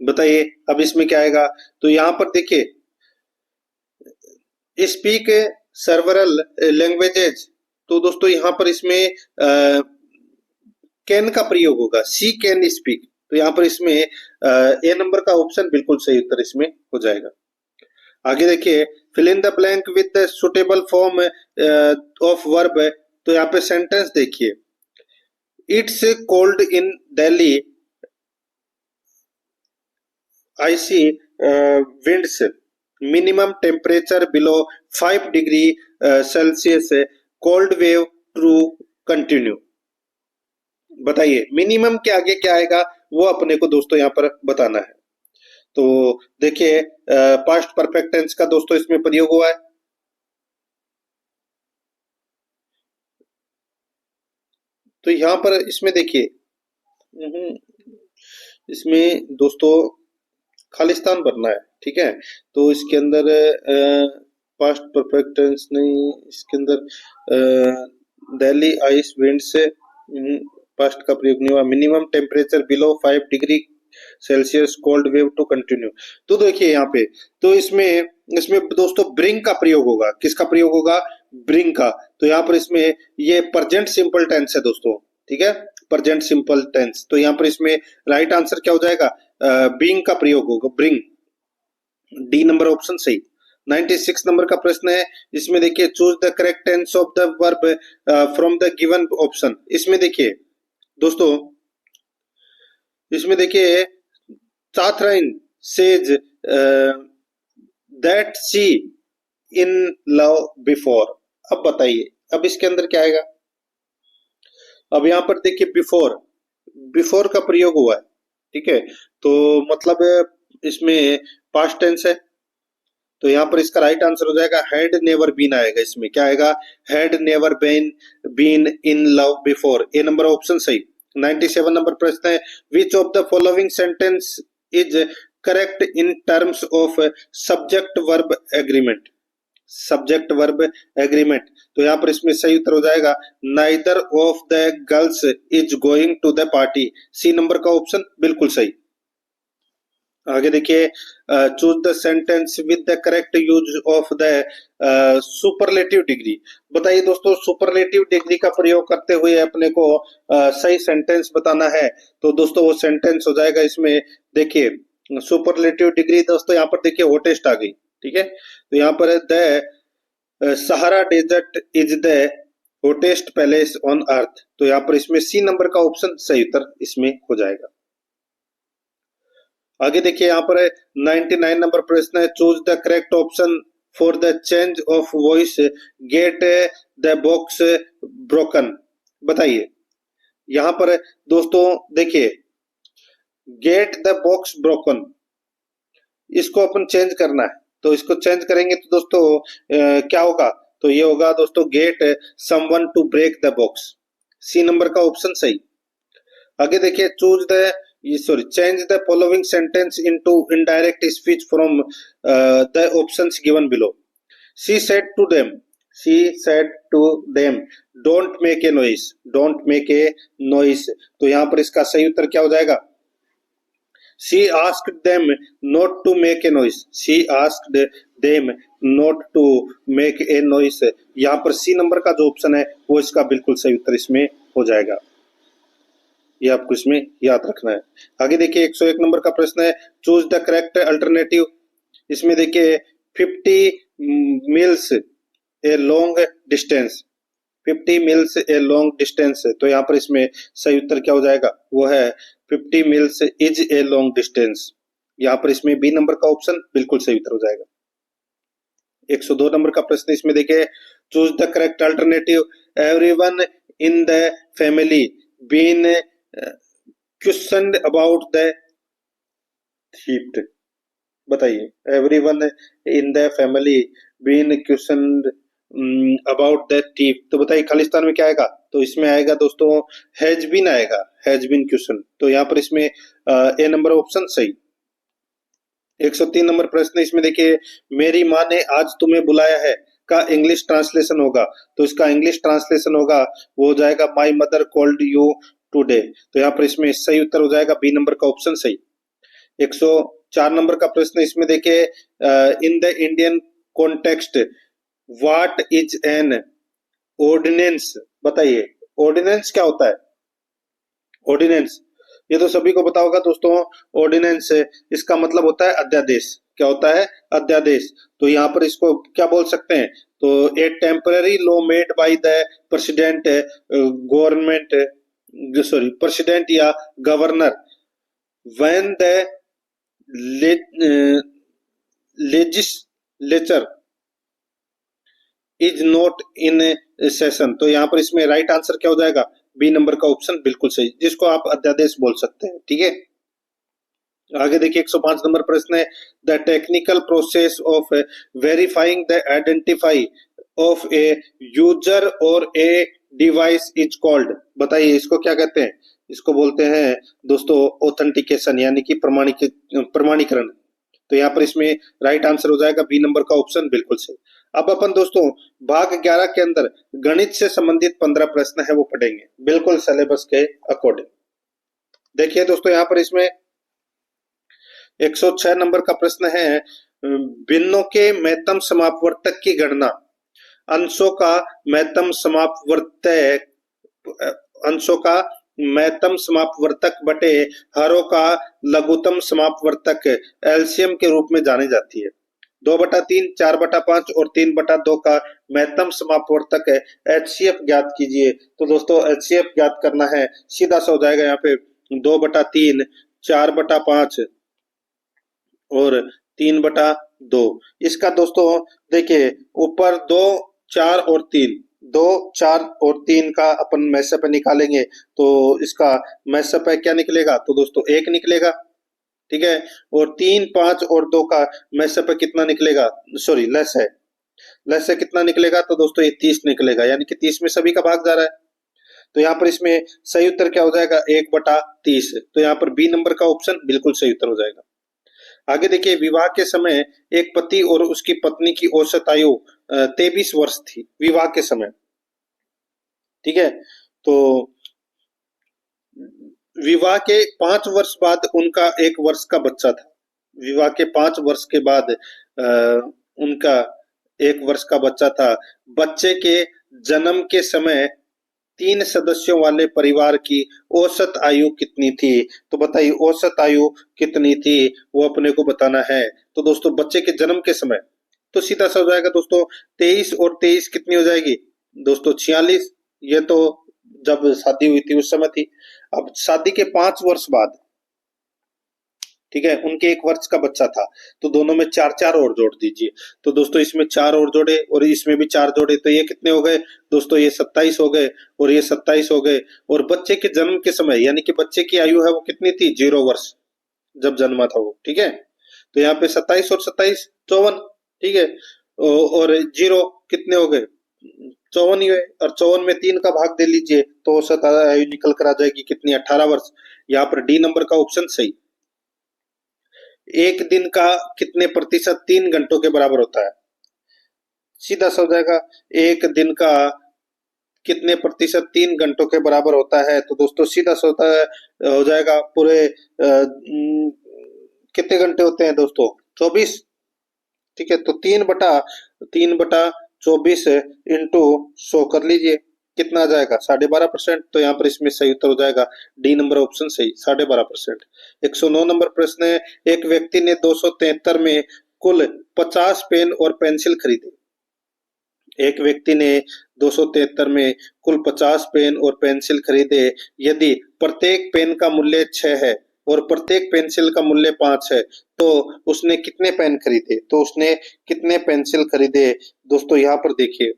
बताइए अब इसमें क्या आएगा? तो यहाँ पर देखिए स्पीक सर्वरल लैंग्वेजेज, तो दोस्तों यहाँ पर इसमें कैन का प्रयोग होगा, सी कैन स्पीक। तो यहाँ पर इसमें ए नंबर का ऑप्शन बिल्कुल सही उत्तर इसमें हो जाएगा। आगे देखिए fill in the blank with the suitable form of verb. तो यहाँ पे सेंटेंस देखिए, it's cold in Delhi icy winds minimum temperature below 5 degree Celsius cold wave to continue. बताइए मिनिमम के आगे क्या आएगा, वो अपने को दोस्तों यहाँ पर बताना है। तो देखिए पास्ट परफेक्ट टेंस का दोस्तों इसमें प्रयोग हुआ है। तो यहाँ पर इसमें देखिए इसमें दोस्तों खालिस्तान भरना है, ठीक है। तो इसके अंदर पास्ट परफेक्ट टेंस नहीं, इसके अंदर दिल्ली आइस विंड से पास्ट का प्रयोग नहीं हुआ। Minimum temperature below 5 degree Celsius cold wave to continue. तो देखिए यहाँ पे तो इसमें इसमें दोस्तों ब्रिंग का प्रयोग होगा। किसका प्रयोग होगा? ब्रिंग का। तो यहाँ पर इसमें ये प्रेजेंट सिंपल टेंस है दोस्तों, ठीक है, प्रेजेंट सिंपल टेंस। तो यहाँ पर इसमें राइट आंसर क्या हो जाएगा? बीइंग का प्रयोग होगा, ब्रिंग। डी नंबर ऑप्शन सही। 96 नंबर का प्रश्न है, इसमें देखिए choose the correct tense of the verb from the given option. इसमें देखिए दोस्तों, इसमें देखिए Catherine says that she in love before। अब बताइए, अब इसके अंदर क्या आएगा? अब यहाँ पर देखिए बिफोर, बिफोर का प्रयोग हुआ है, ठीक है। तो मतलब इसमें पास्ट टेंस है। तो यहाँ पर इसका राइट आंसर हो जाएगा हैड नेवर बीन आएगा। इसमें क्या आएगा? Had never been in love before. A number option सही। 97 नंबर प्रश्न है, which of the following sentence is correct in terms of subject verb agreement. Subject verb agreement. तो यहाँ पर इसमें सही उत्तर हो जाएगा neither of the girls is going to the party. C number का ऑप्शन बिल्कुल सही। आगे देखिए choose the sentence with the correct use of the superlative degree. बताइए दोस्तों, सुपरलेटिव डिग्री का प्रयोग करते हुए अपने को सही सेंटेंस बताना है। तो दोस्तों वो सेंटेंस हो जाएगा इसमें, देखिए सुपरलेटिव डिग्री दोस्तों यहाँ पर देखिए हॉटेस्ट आ गई, ठीक है। तो यहाँ पर the Sahara desert is the hottest palace on earth. तो यहाँ पर इसमें सी नंबर का ऑप्शन सही उत्तर इसमें हो जाएगा। आगे देखिए यहाँ पर 99 नंबर प्रश्न है, choose the correct option for the change of voice get the box broken. बताइए यहाँ पर दोस्तों देखिए गेट द बॉक्स ब्रोकन, इसको अपन चेंज करना है। तो इसको चेंज करेंगे तो दोस्तों क्या होगा? तो ये होगा दोस्तों get someone to break the box. C number का ऑप्शन सही। आगे देखिए choose the change the following sentence into indirect speech from the options given below। she said to them don't make a noise, don't make a noise। तो यहाँ पर इसका सही उत्तर क्या हो जाएगा? she asked them not to make a noise, she asked them not to make a noise। यहाँ पर सी नंबर का जो ऑप्शन है वो इसका बिल्कुल सही उत्तर इसमें हो जाएगा। ये आपको इसमें याद रखना है। आगे देखिए 101 नंबर का प्रश्न है, चूज द करेक्ट अल्टरनेटिव। इसमें देखिए 50 meals a long distance, 50 meals a long distance. तो यहाँ पर इसमें सही उत्तर क्या हो जाएगा? वो है 50 meals is a long distance. यहाँ पर इसमें बी नंबर का ऑप्शन बिल्कुल सही उत्तर हो जाएगा। 102 नंबर का प्रश्न, इसमें देखिए choose the correct alternative. Everyone in the family been questioned about the theft। बताइए everyone in the family been questioned about the theft। तो बताइए खालिस्तान में क्या आएगा? तो इसमें आएगा दोस्तों हैज बीन आएगा, हैज बीन क्वेश्चन। तो यहाँ पर इसमें ए नंबर ऑप्शन सही। 103 नंबर प्रश्न, इसमें देखिए मेरी माँ ने आज तुम्हें बुलाया है का इंग्लिश ट्रांसलेशन होगा। तो इसका इंग्लिश ट्रांसलेशन होगा वो हो जाएगा my mother called you today. तो यहाँ पर इसमें सही उत्तर हो जाएगा बी नंबर का ऑप्शन सही। 104 नंबर का प्रश्न, इसमें देखिए in the Indian context what is an ordinance. बताइए ऑर्डिनेंस क्या होता है? ऑर्डिनेंस ये तो सभी को पता होगा दोस्तों। ऑर्डिनेंस इसका मतलब होता है अध्यादेश। क्या होता है? अध्यादेश। तो यहाँ पर इसको क्या बोल सकते हैं? तो a temporary law made by the president government, sorry president या governor when the legislature is not in session. तो यहाँ पर इसमें राइट आंसर क्या हो जाएगा? बी नंबर का ऑप्शन बिल्कुल सही, जिसको आप अध्यादेश बोल सकते हैं। ठीक है, आगे देखिए 105 नंबर प्रश्न है, the technical process of verifying the identify of a user और ए डिवाइस इज कॉल्ड। बताइए इसको क्या कहते हैं? इसको बोलते हैं दोस्तों ऑथेंटिकेशन, यानी कि प्रमाणीकरण। तो यहाँ पर इसमें राइट आंसर हो जाएगा बी नंबर का ऑप्शन बिल्कुल सही। अब अपन दोस्तों भाग 11 के अंदर गणित से संबंधित 15 प्रश्न है वो पढ़ेंगे, बिल्कुल सिलेबस के अकॉर्डिंग। देखिए दोस्तों यहाँ पर इसमें 106 नंबर का प्रश्न है, भिन्नों के महत्तम समापवर्तक की गणना। अंशों का महत्तम समापवर्तक, अंशों का महत्तम समापवर्तक बटे हरों का लघुत्तम समापवर्तक एलसीएम के रूप में जानी जाती है। 2/3, 4/5 और 3/2 का महत्तम समापवर्तक है एचसीएफ ज्ञात कीजिए। तो दोस्तों एचसीएफ ज्ञात करना है, सीधा सा हो जाएगा यहाँ पे 2/3, 4/5 और 3/2। इसका दोस्तों देखिए ऊपर 2, 4 और 3, 2, 4 और 3 का अपन मैसअप निकालेंगे तो इसका मैसअप क्या निकलेगा? तो दोस्तों 1 निकलेगा। ठीक है, और 3, 5 और 2 का मैसअप कितना निकलेगा? सॉरी लेस है, लेस से कितना निकलेगा? तो दोस्तों ये 30 निकलेगा, यानी कि 30 में सभी का भाग जा रहा है। तो यहाँ पर इसमें सही उत्तर क्या हो जाएगा? 1/30। तो यहाँ पर बी नंबर का ऑप्शन बिल्कुल सही उत्तर हो जाएगा। आगे देखिए, विवाह के समय एक पति और उसकी पत्नी की औसत आयु 23 वर्ष थी विवाह के समय। ठीक है, तो विवाह के 5 वर्ष बाद उनका 1 वर्ष का बच्चा था। विवाह के 5 वर्ष के बाद उनका 1 वर्ष का बच्चा था। बच्चे के जन्म के समय 3 सदस्यों वाले परिवार की औसत आयु कितनी थी? तो बताइए औसत आयु कितनी थी, वो अपने को बताना है। तो दोस्तों बच्चे के जन्म के समय तो सीधा सा हो जाएगा दोस्तों 23 और 23 कितनी हो जाएगी? दोस्तों 46। ये तो जब शादी हुई थी उस समय थी। अब शादी के 5 वर्ष बाद, ठीक है, उनके 1 वर्ष का बच्चा था, तो दोनों में 4-4 और जोड़ दीजिए। तो दोस्तों इसमें 4 और जोड़े और इसमें भी 4 जोड़े, तो ये कितने हो गए दोस्तों? ये 27 हो गए और ये 27 हो गए। और बच्चे के जन्म के समय, यानी कि बच्चे की आयु है वो कितनी थी? 0 वर्ष जब जन्मा था वो। ठीक है, तो यहाँ पे 27 और 27 54। ठीक है, और 0 कितने हो गए? 54 ही हुए। और 54 में 3 का भाग दे लीजिए तो औसत आयु निकल कर आ जाएगी कितनी? 18 वर्ष। यहाँ पर डी नंबर का ऑप्शन सही। एक दिन का कितने प्रतिशत 3 घंटों के बराबर होता है? सीधा सा हो जाएगा, एक दिन का कितने प्रतिशत 3 घंटों के बराबर होता है? तो दोस्तों सीधा सा होता है, हो जाएगा पूरे कितने घंटे होते हैं दोस्तों? 24। ठीक है, तो 3/24 इंटू 100 कर लीजिए, कितना आ जाएगा? 12.5%। तो यहाँ पर इसमें सही उत्तर हो जाएगा डी नंबर ऑप्शन सही, 12.5%। 109 नंबर प्रश्न है, एक व्यक्ति ने 273 में कुल 50 पेन और पेंसिल खरीदे। एक व्यक्ति ने 273 में कुल 50 पेन और पेंसिल खरीदे। यदि प्रत्येक पेन का मूल्य 6 है और प्रत्येक पेंसिल का मूल्य 5 है तो उसने कितने पेन खरीदे? तो उसने कितने पेंसिल खरीदे? दोस्तों यहाँ पर देखिए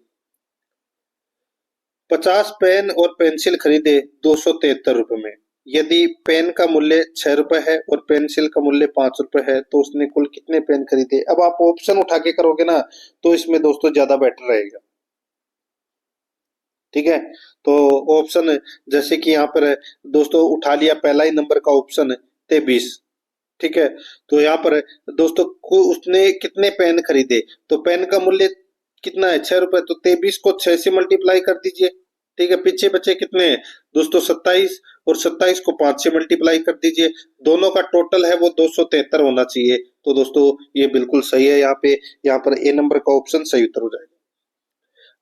50 पेन और पेंसिल खरीदे 273 रुपए में। यदि पेन का मूल्य 6 रुपए है और पेंसिल का मूल्य 5 रुपए है तो उसने कुल कितने पेन खरीदे? अब आप ऑप्शन उठा के करोगे ना तो इसमें दोस्तों ज्यादा बेटर रहेगा। ठीक है, तो ऑप्शन जैसे कि यहाँ पर दोस्तों उठा लिया पहला ही नंबर का ऑप्शन 23। ठीक है, तो यहाँ पर दोस्तों उसने कितने पेन खरीदे? तो पेन का मूल्य कितना है? 6 रुपए। तो 23 को 6 से मल्टीप्लाई कर दीजिए। ठीक है, पीछे बचे कितने दोस्तों? 27, और 27 को 5 से मल्टीप्लाई कर दीजिए। दोनों का टोटल है वो 273 होना चाहिए। तो दोस्तों ये बिल्कुल सही है, यहाँ पर ए नंबर का ऑप्शन सही उत्तर हो जाएगा।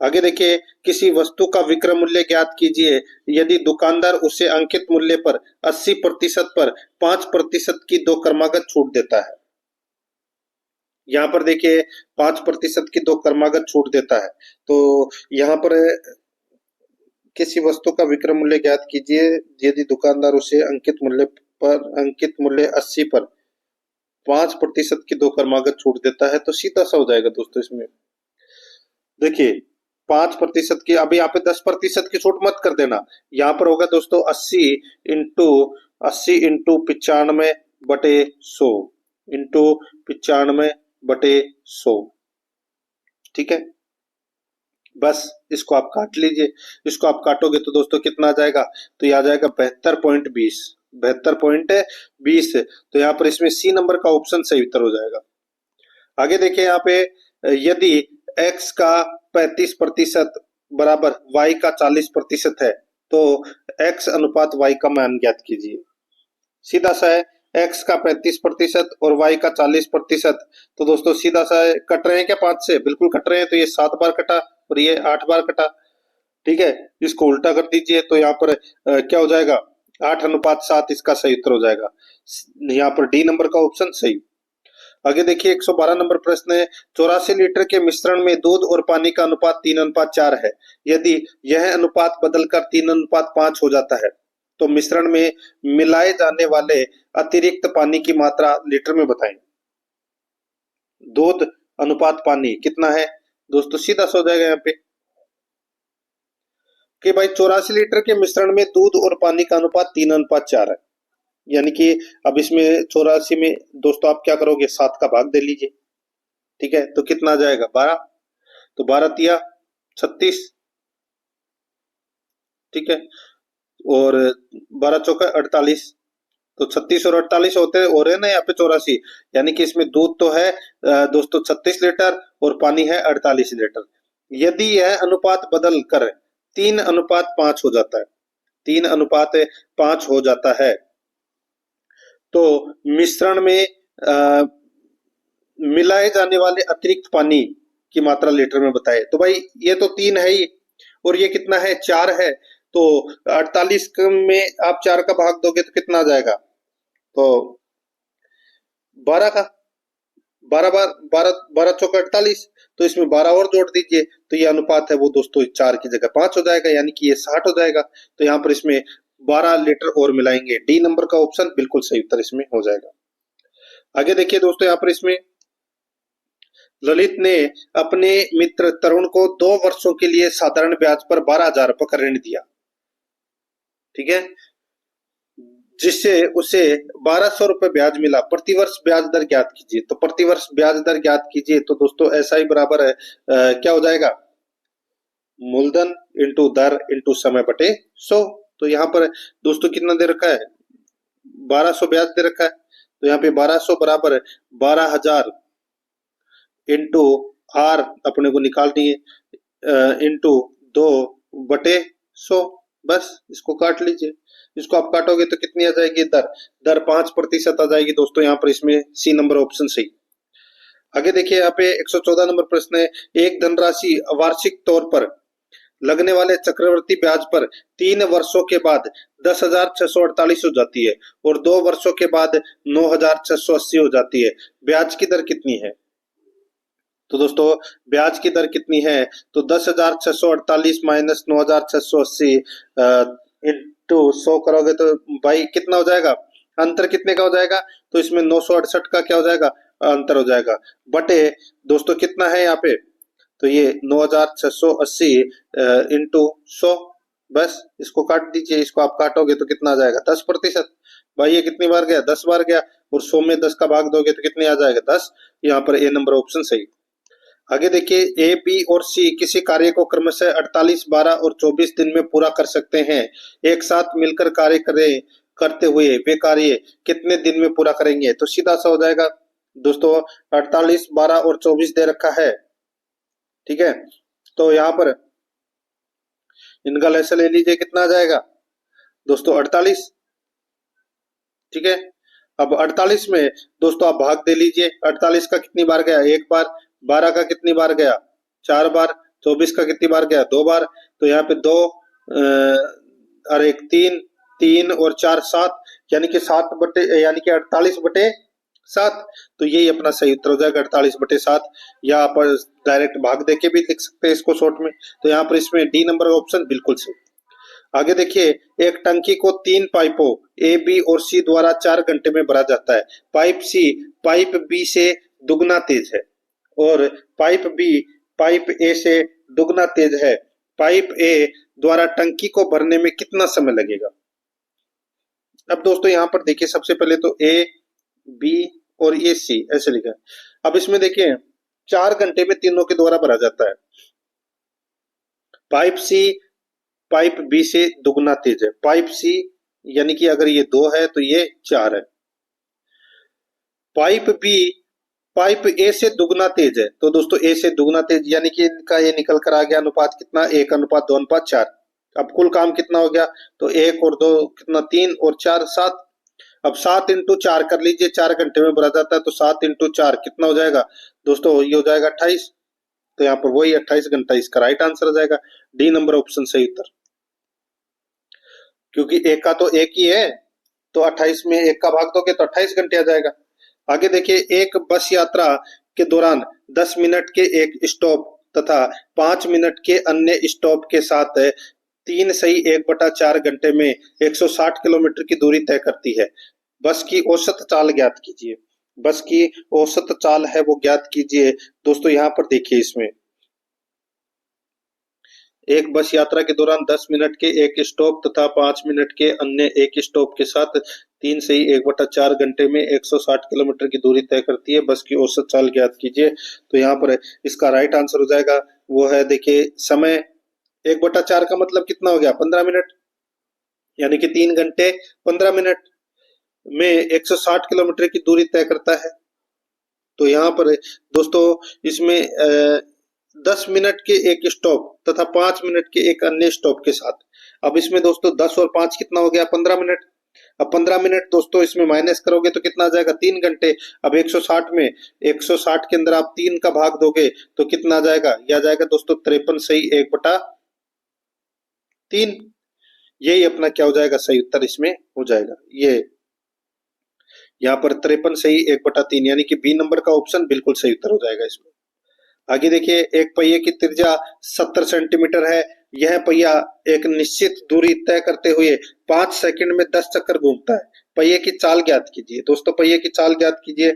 आगे देखिए, किसी वस्तु का विक्रय मूल्य ज्ञात कीजिए यदि दुकानदार उसे अंकित मूल्य पर 80% पर 5% की 2 क्रमागत छूट देता है। यहाँ पर देखिए 5% की 2 क्रमागत छूट देता है। तो यहाँ पर किसी वस्तु का विक्रय मूल्य ज्ञात कीजिए यदि दुकानदार उसे अंकित मूल्य 80 पर 5% की 2 क्रमागत छूट देता है। तो सीधा सा हो जाएगा दोस्तों इसमें। देखिए 5% की, अभी यहाँ पे 10% की छूट मत कर देना। यहाँ पर होगा दोस्तों 80 इंटू 95/100 इंटू 95/100। ठीक है, बस इसको आप काट लीजिए। इसको आप काटोगे तो दोस्तों कितना आ जाएगा, तो ये आ जाएगा 72.20। 72.20। तो यहाँ पर इसमें सी नंबर का ऑप्शन सही उत्तर हो जाएगा। आगे देखिए यहाँ पे, यदि x का 35% बराबर y का 40% है तो x अनुपात y का मान ज्ञात कीजिए। सीधा सा है, x का 35% और y का 40%। तो दोस्तों सीधा सा है, कट रहे हैं क्या 5 से? बिल्कुल कट रहे हैं। तो ये 7 बार कटा और ये 8 बार कटा। ठीक है, इसको उल्टा कर दीजिए तो यहाँ पर क्या हो जाएगा, 8:7 इसका सही उत्तर हो जाएगा। यहाँ पर डी नंबर का ऑप्शन सही। आगे देखिए 112 नंबर प्रश्न है, 84 लीटर के मिश्रण में दूध और पानी का अनुपात 3:4 है। यदि यह अनुपात बदलकर 3:5 हो जाता है तो मिश्रण में मिलाए जाने वाले अतिरिक्त पानी की मात्रा लीटर में बताएं। दूध अनुपात पानी कितना है दोस्तों, सीधा सा हो जाएगा यहाँ पे कि भाई 84 लीटर के मिश्रण में दूध और पानी का अनुपात 3:4 है। यानी कि अब इसमें 84 में दोस्तों आप क्या करोगे, 7 का भाग दे लीजिए। ठीक है, तो कितना आ जाएगा 12। तो 12 तिया 36। ठीक है, और 12 चौका 48। तो 36 और 48 होते हो रहे ना यहाँ पे 84। यानी कि इसमें दूध तो है दोस्तों 36 लीटर और पानी है 48 लीटर। यदि यह अनुपात बदल कर 3:5 हो जाता है, 3:5 हो जाता है तो मिश्रण में मिलाए जाने वाले अतिरिक्त पानी की मात्रा लीटर में बताए। तो भाई ये तो 3 है ही और ये कितना है 4 है। तो 48 में आप 4 का भाग दोगे तो कितना आ जाएगा, तो 12 का 12 चौका 48। तो इसमें 12 और जोड़ दीजिए तो ये अनुपात है वो दोस्तों 4 की जगह 5 हो जाएगा, यानी कि ये 60 हो जाएगा। तो यहाँ पर इसमें 12 लीटर और मिलाएंगे। डी नंबर का ऑप्शन बिल्कुल सही उत्तर इसमें हो जाएगा। आगे देखिए दोस्तों, यहाँ पर इसमें ललित ने अपने मित्र तरुण को 2 वर्षों के लिए साधारण ब्याज पर 12,000 रुपए का ऋण दिया। ठीक है, जिससे उसे 1,200 रुपए ब्याज मिला। प्रतिवर्ष ब्याज दर ज्ञात कीजिए। तो प्रतिवर्ष ब्याज दर ज्ञात कीजिए तो दोस्तों ऐसा ही बराबर है क्या हो जाएगा, मूलधन इंटू दर इंटू समय बटे 100। तो यहाँ पर दोस्तों कितना दे रखा है, 1200 ब्याज दे रखा है। तो यहाँ पे 1200 बराबर 12,000 इंटू आर अपने को निकालनी है इंटू 2/100। बस इसको काट लीजिए। इसको आप काटोगे तो कितनी आ जाएगी, दर 5% आ जाएगी दोस्तों। यहाँ पर इसमें सी नंबर ऑप्शन सही। आगे देखिए यहाँ पे 114 नंबर प्रश्न है, एक धनराशि वार्षिक तौर पर लगने वाले चक्रवृद्धि ब्याज पर 3 वर्षों के बाद 10,648 हो जाती है और 2 वर्षों के बाद 9,680 हो जाती है। ब्याज की दर कितनी है? तो दोस्तों ब्याज की दर कितनी है, तो 10,648 माइनस 9,680 इंटू 100 करोगे तो भाई कितना हो जाएगा, अंतर कितने का हो जाएगा, तो इसमें 968 का क्या हो जाएगा, अंतर हो जाएगा। बटे दोस्तों कितना है यहाँ पे, तो ये 9,680 इंटू 100। बस इसको काट दीजिए। इसको आप काटोगे तो कितना आ जाएगा, 10%। भाई ये कितनी बार गया, 10 बार गया और 100 में 10 का भाग दोगे तो कितने आ जाएगा, 10। यहाँ पर ए नंबर ऑप्शन सही। आगे देखिए, ए, बी और सी किसी कार्य को क्रमशः 48, 12 और 24 दिन में पूरा कर सकते हैं। एक साथ मिलकर कार्य करते हुए वे कार्य कितने दिन में पूरा करेंगे? तो सीधा सा हो जाएगा दोस्तों 48, 12 और 24 दे रखा है। ठीक है, तो यहाँ पर इनका लैसा ले लीजिए, कितना आ जाएगा दोस्तों 48। ठीक है, अब 48 में दोस्तों आप भाग दे लीजिए। 48 का कितनी बार गया, एक बार। 12 का कितनी बार गया, 4 बार। 24 का कितनी बार गया, 2 बार। तो यहाँ पे 2 और 1 3, 3 और 4 7, यानी कि 48/7। तो यही अपना सही उत्तर हो जाएगा 48/7। या आप डायरेक्ट भाग देके भी लिख सकते हैं इसको शॉर्ट में। तो यहाँ पर इसमें डी नंबर ऑप्शन बिल्कुल सही। आगे देखिए, एक टंकी को 3 पाइपों ए, बी और सी द्वारा 4 घंटे में भरा जाता है। पाइप बी से दुगना तेज है और पाइप बी पाइप ए से दुगना तेज है, पाइप ए द्वारा टंकी को भरने में कितना समय लगेगा। अब दोस्तों यहाँ पर देखिए, सबसे पहले तो ए, बी और ये सी ऐसे लिखा है। अब इसमें देखिए 4 घंटे में तीनों के द्वारा भरा जाता है। पाइप सी पाइप बी से दुगना तेज है, पाइप सी यानी कि अगर ये 2 है तो ये 4 है। पाइप बी पाइप ए से दुगना तेज है, तो दोस्तों ए से दुगना तेज यानी कि इनका ये निकल कर आ गया अनुपात कितना, 1:2:4। अब कुल काम कितना हो गया, तो 1 और 2 कितना, 3 और 4 7। अब 7 इंटू 4 कर लीजिए, 4 घंटे में भरा जाता है, तो 7 इंटू 4 कितना हो जाएगा दोस्तों, ये हो जाएगा 28। तो यहाँ पर वही 28 घंटा इसका राइट आंसर हो जाएगा। डी नंबर ऑप्शन सही उत्तर, क्योंकि एक का तो एक ही है, तो 28 में 1 का भाग दोगे तो 28 घंटे आ जाएगा। आगे देखिए, एक बस यात्रा के दौरान 10 मिनट के एक स्टॉप तथा 5 मिनट के अन्य स्टॉप के साथ 3 सही 1/4 घंटे में 160 किलोमीटर की दूरी तय करती है। बस की औसत चाल ज्ञात कीजिए। बस की औसत चाल है वो ज्ञात कीजिए। दोस्तों यहाँ पर देखिए, इसमें एक बस यात्रा के दौरान 10 मिनट के एक स्टॉप तथा 5 मिनट के अन्य एक स्टॉप के साथ 3 सही 1/4 घंटे में 160 किलोमीटर की दूरी तय करती है। बस की औसत चाल ज्ञात कीजिए। तो यहाँ पर इसका राइट आंसर हो जाएगा, वो है देखिए समय 1/4 का मतलब कितना हो गया, 15 मिनट, यानी कि 3 घंटे 15 मिनट में 160 किलोमीटर की दूरी तय करता है। तो यहाँ पर दोस्तों इसमें 10 मिनट के एक स्टॉप तथा 5 मिनट के एक अन्य स्टॉप के साथ, अब इसमें दोस्तों 10 और 5 कितना हो गया, 15 मिनट। अब 15 मिनट दोस्तों इसमें माइनस करोगे तो कितना आ जाएगा, 3 घंटे। अब 160 में 160 के अंदर आप 3 का भाग दोगे तो कितना आ जाएगा, यह आ जाएगा दोस्तों 53 सही 1/3। यही अपना क्या हो जाएगा, सही उत्तर इसमें हो जाएगा। ये यहाँ पर 53 सही 1/3, यानी कि बी नंबर का ऑप्शन बिल्कुल सही उत्तर हो जाएगा इसमें। आगे देखिए, एक पहिए की त्रिज्या 70 सेंटीमीटर है। यह पहिया एक निश्चित दूरी तय करते हुए 5 सेकंड में 10 चक्कर घूमता है। पहिए की चाल ज्ञात कीजिए। दोस्तों पहिए की चाल ज्ञात कीजिए।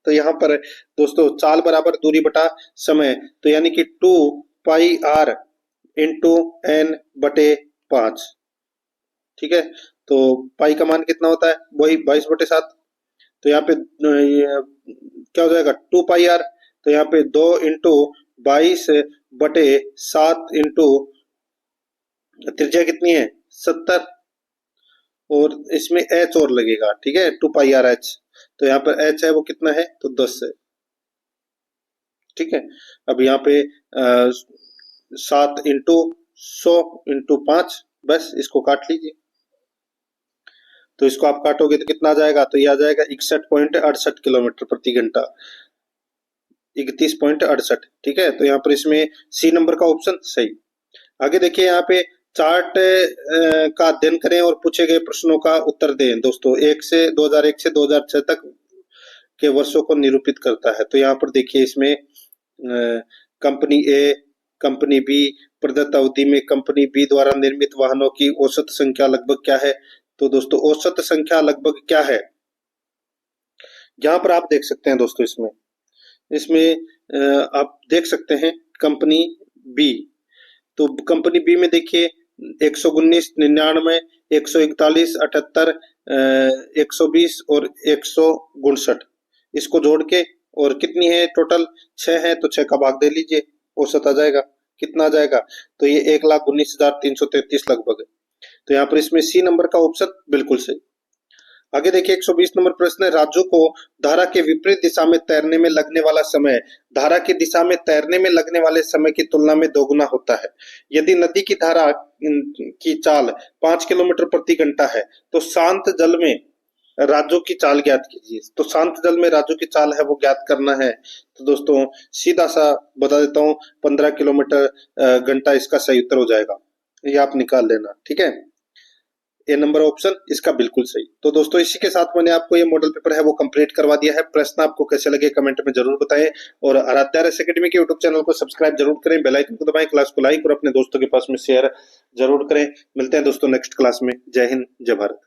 तो यहाँ पर दोस्तों चाल बराबर दूरी बटा समय, तो यानी कि 2 पाई आर इंटू एन बटे 5। ठीक है, तो पाई का मान कितना होता है, वही 22/7। तो यहाँ पे क्या हो जाएगा, 2 पाई आर, तो यहाँ पे 2 इंटू 22/7 इंटू त्रिज्या कितनी है 70, और इसमें एच और लगेगा। ठीक है, 2 पाई आर एच, तो यहाँ पर एच है वो कितना है, तो 10 है। ठीक है, अब यहाँ पे 7 इंटू 100 इंटू 5, बस इसको काट लीजिए। तो इसको आप काटोगे तो कितना आ जाएगा, तो ये आ जाएगा 61.68 किलोमीटर प्रति घंटा, 31.68। ठीक है, तो यहाँ पर इसमें सी नंबर का ऑप्शन सही। आगे देखिए, यहाँ पे चार्ट का अध्ययन करें और पूछे गए प्रश्नों का उत्तर दें। दोस्तों 2001 से 2006 तक के वर्षों को निरूपित करता है। तो यहाँ पर देखिए, इसमें कंपनी ए, कंपनी बी, प्रदत्त अवधि में कंपनी बी द्वारा निर्मित वाहनों की औसत संख्या लगभग क्या है। तो दोस्तों औसत संख्या लगभग क्या है, यहाँ पर आप देख सकते हैं दोस्तों, इसमें आप देख सकते हैं कंपनी बी। तो कंपनी बी में देखिए 119, 99, 141, 78, 120 और 159, इसको जोड़ के, और कितनी है टोटल, 6 है, तो 6 का भाग दे लीजिए, औसत आ जाएगा। कितना आ जाएगा, तो ये 1,19,333 लगभग है। तो यहाँ पर इसमें सी नंबर का ऑप्शन बिल्कुल सही। आगे देखिए, 120 नंबर प्रश्न है, राजू को धारा के विपरीत दिशा में तैरने में लगने वाला समय धारा की दिशा में तैरने में लगने वाले समय की तुलना में दोगुना होता है। यदि नदी की धारा की चाल 5 किलोमीटर प्रति घंटा है, तो शांत जल में राजू की चाल ज्ञात कीजिए। तो शांत जल में राजू की चाल है वो ज्ञात करना है। तो दोस्तों सीधा सा बता देता हूँ, 15 किलोमीटर घंटा इसका सही उत्तर हो जाएगा, ये आप निकाल लेना। ठीक है, ए नंबर ऑप्शन इसका बिल्कुल सही। तो दोस्तों इसी के साथ मैंने आपको ये मॉडल पेपर है वो कंप्लीट करवा दिया है। प्रश्न आपको कैसे लगे कमेंट में जरूर बताएं, और आराध्या रेस एकेडमी के यूट्यूब चैनल को सब्सक्राइब जरूर करें, बेल आइकन को दबाएं, क्लास को लाइक और अपने दोस्तों के पास में शेयर जरूर करें। मिलते हैं दोस्तों नेक्स्ट क्लास में। जय हिंद, जय भारत।